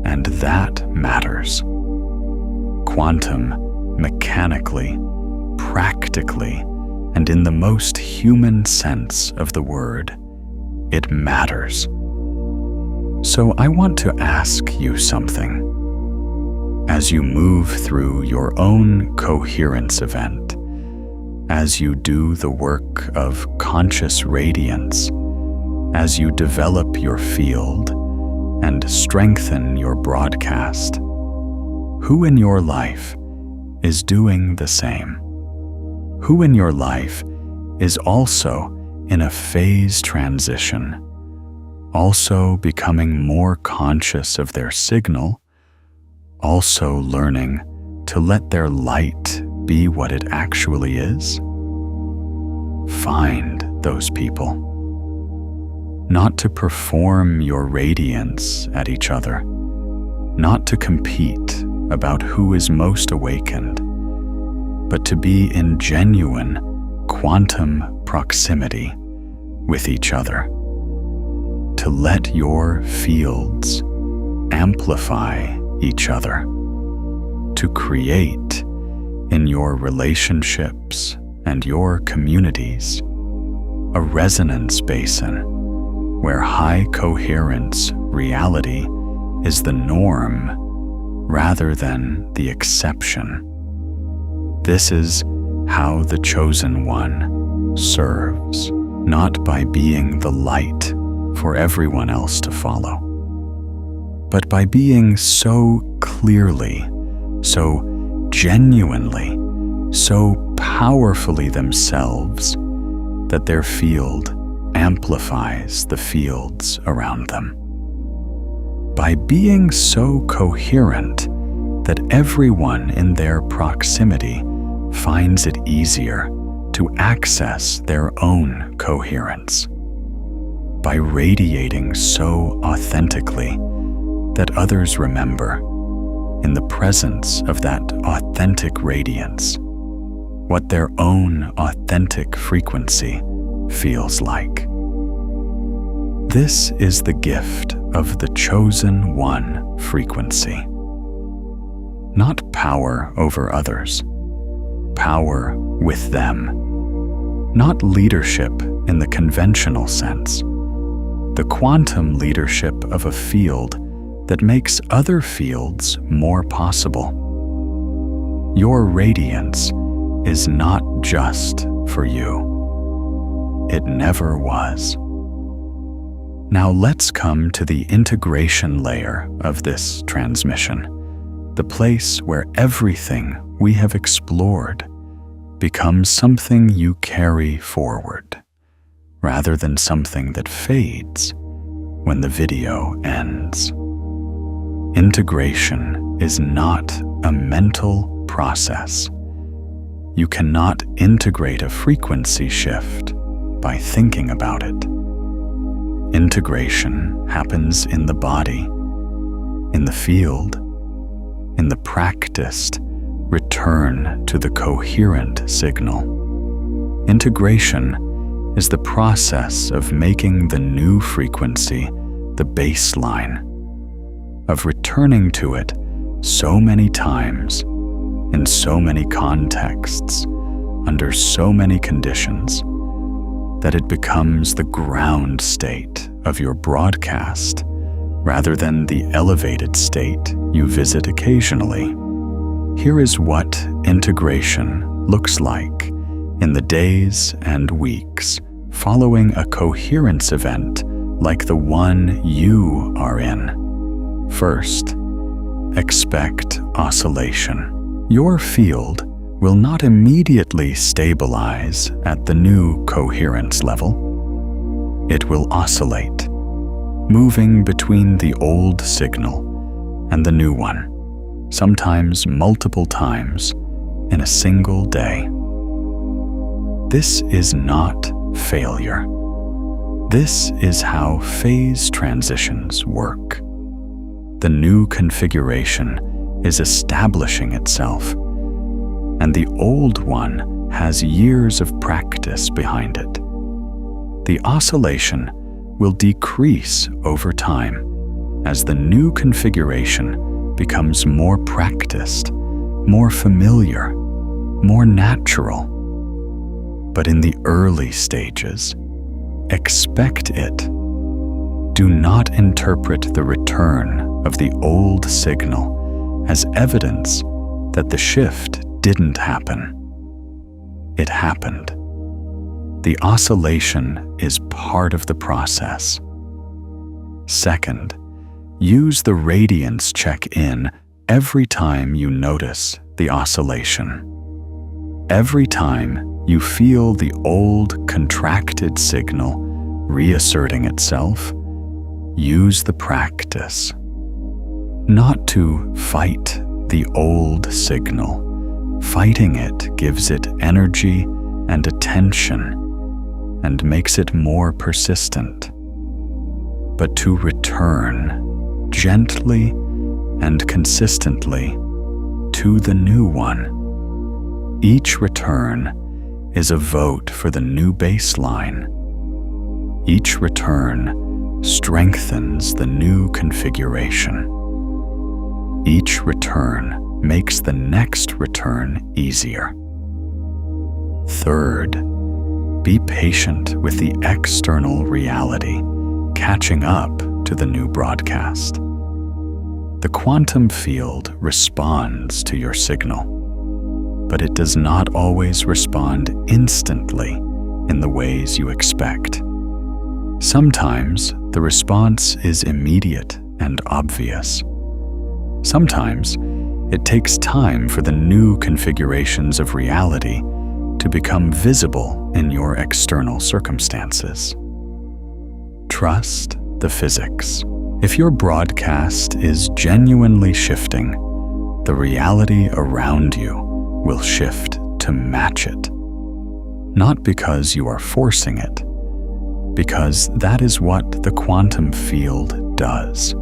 And that matters. Quantum, mechanically, practically, and in the most human sense of the word, it matters. So I want to ask you something. As you move through your own coherence event, as you do the work of conscious radiance, as you develop your field and strengthen your broadcast, who in your life is doing the same? Who in your life is also in a phase transition, also becoming more conscious of their signal, also learning to let their light be what it actually is? Find those people. Not to perform your radiance at each other, not to compete about who is most awakened, but to be in genuine quantum proximity with each other. To let your fields amplify each other. To create in your relationships and your communities a resonance basin where high coherence reality is the norm rather than the exception. This is how the chosen one serves, not by being the light for everyone else to follow, but by being so clearly, so genuinely, so powerfully themselves that their field amplifies the fields around them. By being so coherent that everyone in their proximity finds it easier to access their own coherence. By radiating so authentically that others remember, in the presence of that authentic radiance, what their own authentic frequency feels like. This is the gift of the chosen one frequency. Not power over others, power with them. Not leadership in the conventional sense, the quantum leadership of a field that makes other fields more possible. Your radiance is not just for you. It never was. Now let's come to the integration layer of this transmission, the place where everything we have explored becomes something you carry forward, rather than something that fades when the video ends. Integration is not a mental process. You cannot integrate a frequency shift by thinking about it. Integration happens in the body, in the field, in the practiced return to the coherent signal. Integration is the process of making the new frequency the baseline, of returning to it so many times, in so many contexts, under so many conditions, that it becomes the ground state of your broadcast rather than the elevated state you visit occasionally. Here is what integration looks like in the days and weeks following a coherence event like the one you are in. First, expect oscillation. Your field will not immediately stabilize at the new coherence level. It will oscillate, moving between the old signal and the new one, sometimes multiple times in a single day. This is not failure. This is how phase transitions work. The new configuration is establishing itself, and the old one has years of practice behind it. The oscillation will decrease over time as the new configuration becomes more practiced, more familiar, more natural. But in the early stages, expect it. Do not interpret the return of the old signal as evidence that the shift didn't happen. It happened. The oscillation is part of the process. Second, use the radiance check-in every time you notice the oscillation. Every time you feel the old contracted signal reasserting itself, use the practice. not to fight the old signal. Fighting it gives it energy and attention and makes it more persistent. But to return gently and consistently to the new one. Each return is a vote for the new baseline. Each return strengthens the new configuration. Each return makes the next return easier. Third, be patient with the external reality catching up to the new broadcast. The quantum field responds to your signal, but it does not always respond instantly in the ways you expect. Sometimes the response is immediate and obvious. Sometimes it takes time for the new configurations of reality to become visible in your external circumstances. Trust the physics. If your broadcast is genuinely shifting, the reality around you will shift to match it. Not because you are forcing it, because that is what the quantum field does.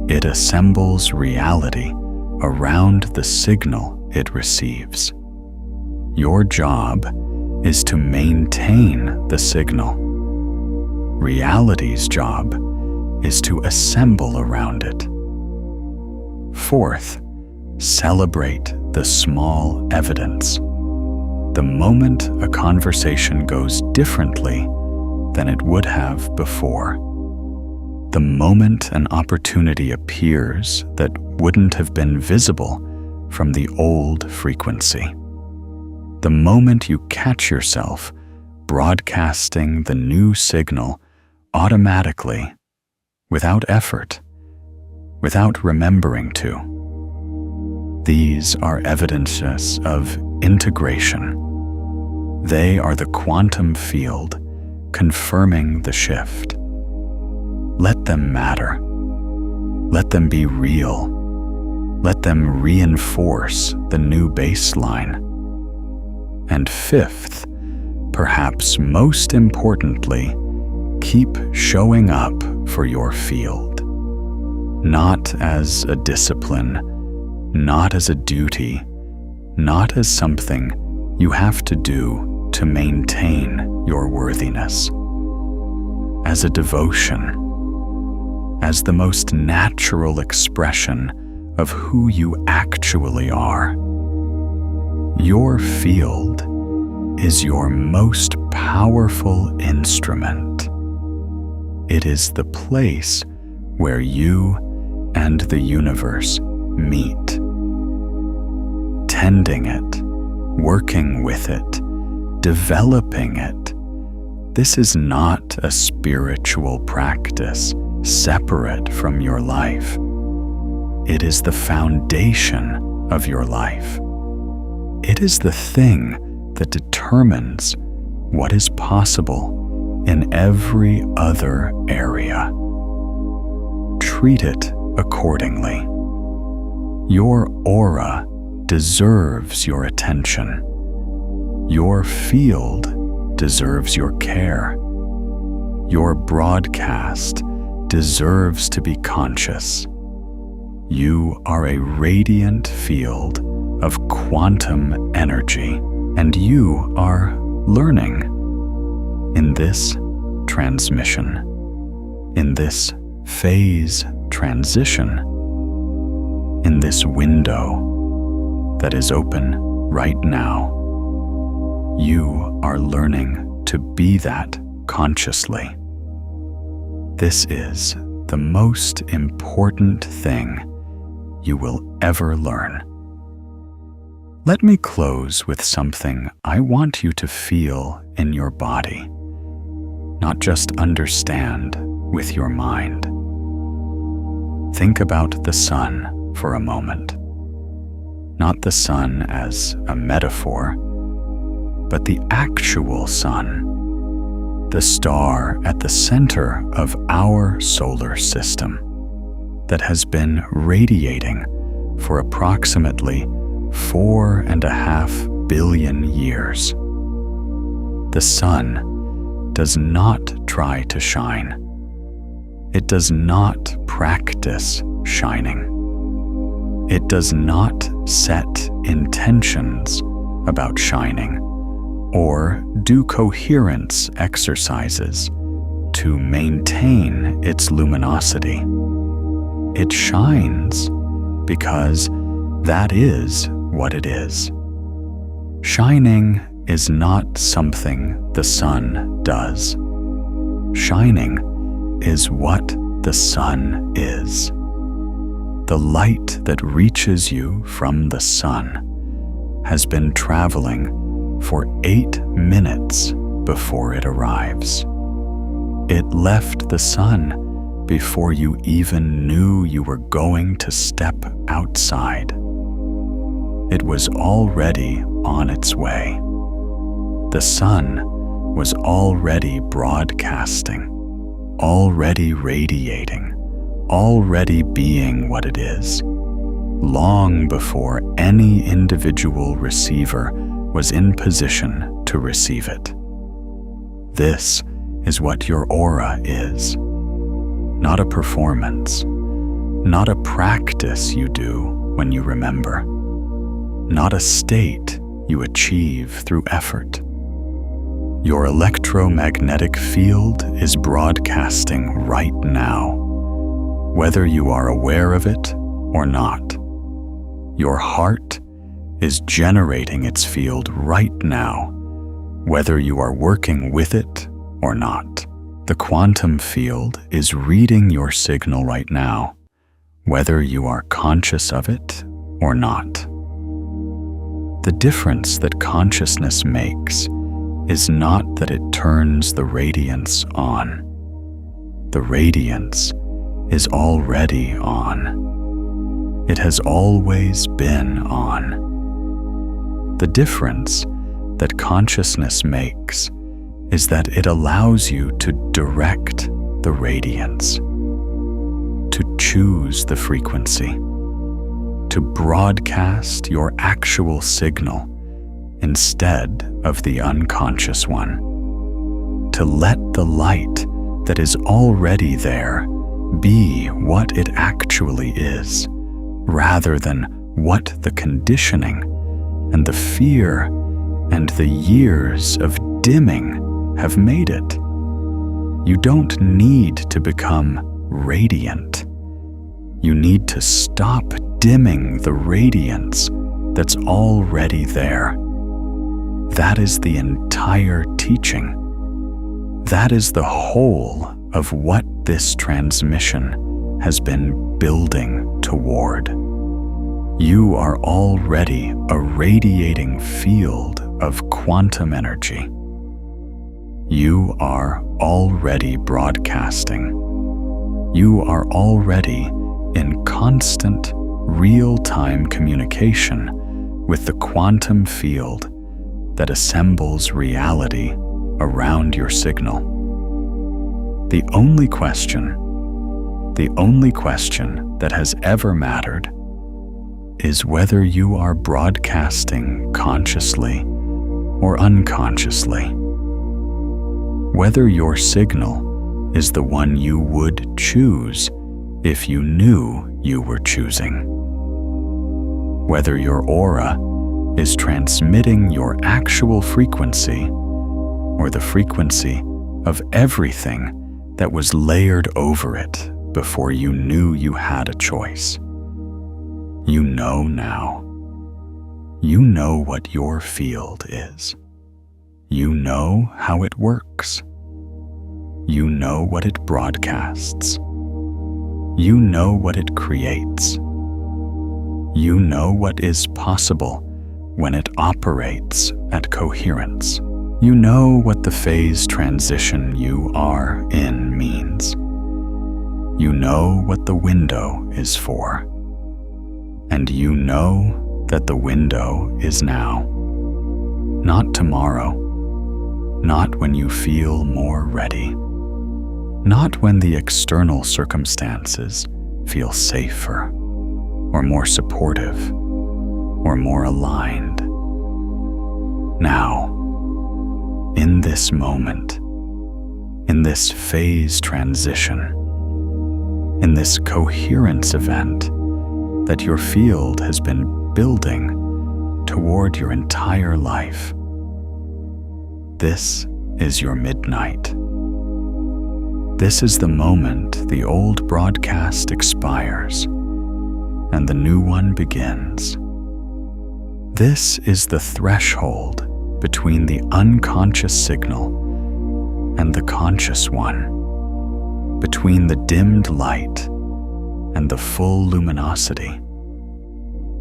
It assembles reality around the signal it receives. Your job is to maintain the signal. Reality's job is to assemble around it. Fourth, celebrate the small evidence. The moment a conversation goes differently than it would have before, the moment an opportunity appears that wouldn't have been visible from the old frequency, the moment you catch yourself broadcasting the new signal automatically, without effort, without remembering to. These are evidences of integration. They are the quantum field confirming the shift. Let them matter. Let them be real. Let them reinforce the new baseline. And fifth, perhaps most importantly, keep showing up for your field. Not as a discipline, not as a duty, not as something you have to do to maintain your worthiness. As a devotion, as the most natural expression of who you actually are. Your field is your most powerful instrument. It is the place where you and the universe meet. Tending it, working with it, developing it. This is not a spiritual practice separate from your life. It is the foundation of your life. It is the thing that determines what is possible in every other area. Treat it accordingly. Your aura deserves your attention. Your field deserves your care. Your broadcast deserves to be conscious. You are a radiant field of quantum energy, and you are learning. In this transmission, in this phase transition, in this window that is open right now, you are learning to be that consciously. This is the most important thing you will ever learn. Let me close with something I want you to feel in your body, not just understand with your mind. Think about the sun for a moment. Not the sun as a metaphor, but the actual sun, the star at the center of our solar system, that has been radiating for approximately 4.5 billion years. The sun does not try to shine. It does not practice shining. It does not set intentions about shining or do coherence exercises to maintain its luminosity. It shines because that is what it is. Shining is not something the sun does. Shining is what the sun is. The light that reaches you from the sun has been traveling for 8 minutes before it arrives. It left the sun before you even knew you were going to step outside. It was already on its way. The sun was already broadcasting, already radiating, already being what it is, long before any individual receiver was in position to receive it. This is what your aura is. Not a performance, not a practice you do when you remember, not a state you achieve through effort. Your electromagnetic field is broadcasting right now, whether you are aware of it or not. Your heart is generating its field right now, whether you are working with it or not. The quantum field is reading your signal right now, whether you are conscious of it or not. The difference that consciousness makes is not that it turns the radiance on. The radiance is already on. It has always been on. The difference that consciousness makes is that it allows you to direct the radiance, to choose the frequency, to broadcast your actual signal instead of the unconscious one, to let the light that is already there be what it actually is, rather than what the conditioning and the fear and the years of dimming have made it. You don't need to become radiant. You need to stop dimming the radiance that's already there. That is the entire teaching. That is the whole of what this transmission has been building toward. You are already a radiating field of quantum energy. You are already broadcasting. You are already in constant, real-time communication with the quantum field that assembles reality around your signal. The only question that has ever mattered is whether you are broadcasting consciously or unconsciously. Whether your signal is the one you would choose if you knew you were choosing. Whether your aura is transmitting your actual frequency or the frequency of everything that was layered over it before you knew you had a choice. You know now. You know what your field is. You know how it works. You know what it broadcasts. You know what it creates. You know what is possible when it operates at coherence. You know what the phase transition you are in means. You know what the window is for. And you know that the window is now. Not tomorrow. Not when you feel more ready. Not when the external circumstances feel safer, or more supportive, or more aligned. Now, in this moment, in this phase transition, in this coherence event that your field has been building toward your entire life, this is your midnight. This is the moment the old broadcast expires and the new one begins. This is the threshold between the unconscious signal and the conscious one, between the dimmed light and the full luminosity,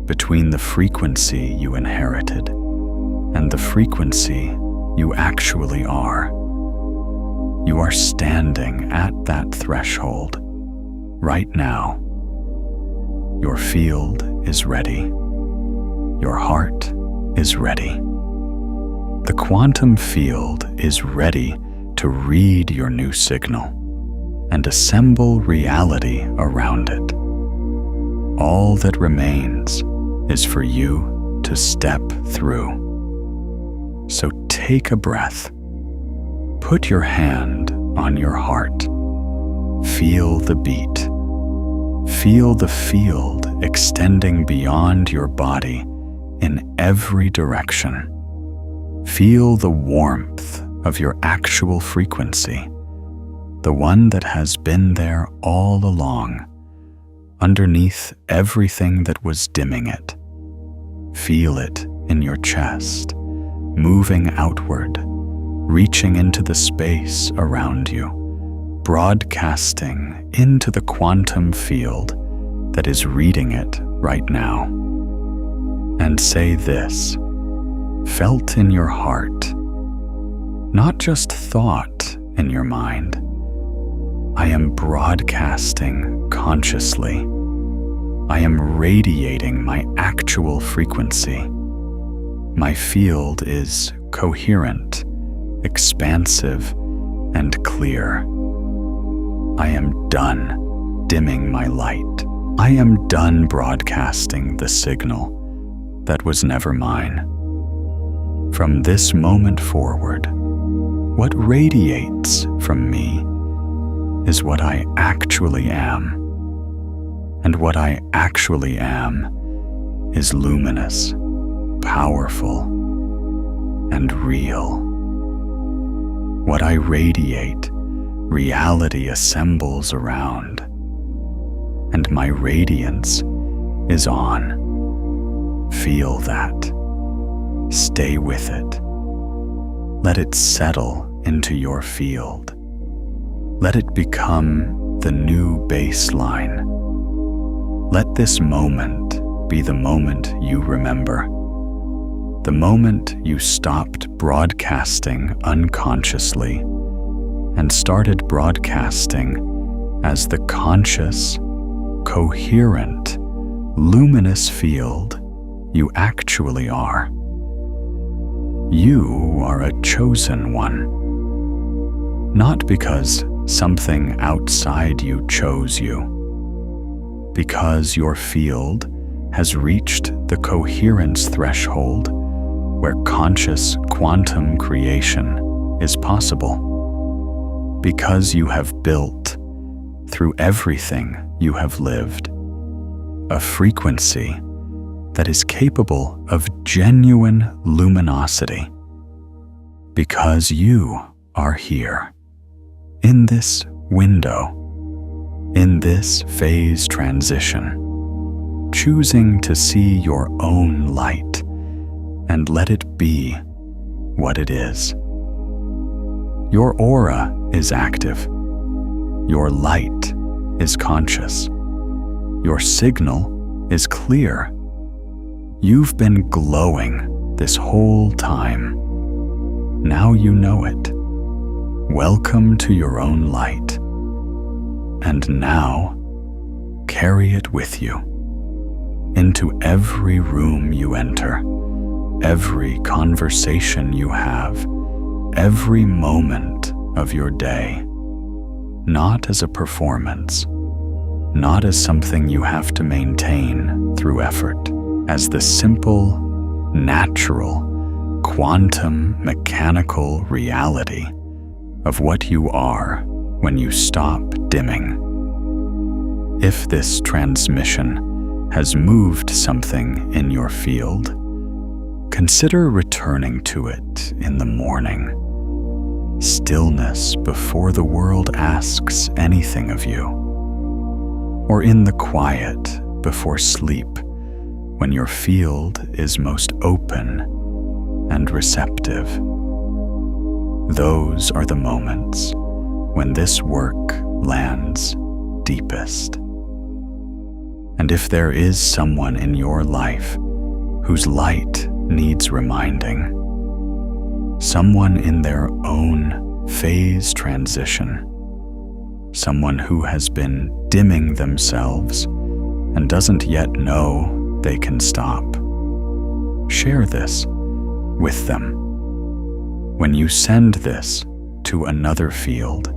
between the frequency you inherited and the frequency you actually are. You are standing at that threshold right now. Your field is ready. Your heart is ready. The quantum field is ready to read your new signal and assemble reality around it. All that remains is for you to step through. So take a breath. Put your hand on your heart. Feel the beat. Feel the field extending beyond your body in every direction. Feel the warmth of your actual frequency, the one that has been there all along, underneath everything that was dimming it. Feel it in your chest, moving outward, reaching into the space around you, broadcasting into the quantum field that is reading it right now. And say this, felt in your heart, not just thought in your mind. I am broadcasting consciously. I am radiating my actual frequency. My field is coherent, expansive, and clear. I am done dimming my light. I am done broadcasting the signal that was never mine. From this moment forward, what radiates from me is what I actually am. And what I actually am is luminous, powerful, and real. What I radiate, reality assembles around. And my radiance is on. Feel that. Stay with it. Let it settle into your field. Let it become the new baseline. Let this moment be the moment you remember. The moment you stopped broadcasting unconsciously and started broadcasting as the conscious, coherent, luminous field you actually are. You are a chosen one. Not because something outside you chose you, because your field has reached the coherence threshold where conscious quantum creation is possible, because you have built, through everything you have lived, a frequency that is capable of genuine luminosity, because you are here, in this window, in this phase transition, choosing to see your own light and let it be what it is. Your aura is active. Your light is conscious. Your signal is clear. You've been glowing this whole time. Now you know it. Welcome to your own light. And now, carry it with you into every room you enter, every conversation you have, every moment of your day, not as a performance, not as something you have to maintain through effort, as the simple, natural, quantum mechanical reality of what you are when you stop dimming. If this transmission has moved something in your field, consider returning to it in the morning. Stillness before the world asks anything of you, or in the quiet before sleep, when your field is most open and receptive. Those are the moments when this work lands deepest. And if there is someone in your life whose light needs reminding, someone in their own phase transition, someone who has been dimming themselves and doesn't yet know they can stop, share this with them. When you send this to another field,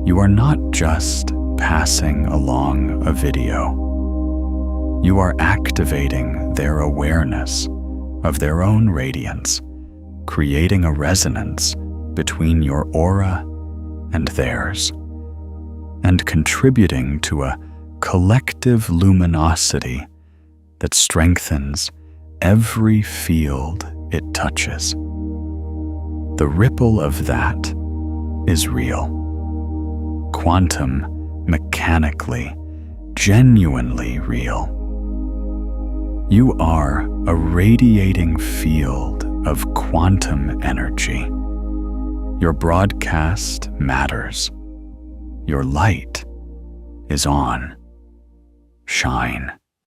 you are not just passing along a video. You are activating their awareness of their own radiance, creating a resonance between your aura and theirs, and contributing to a collective luminosity that strengthens every field it touches. The ripple of that is real, quantum mechanically, genuinely real. You are a radiating field of quantum energy. Your broadcast matters. Your light is on. Shine.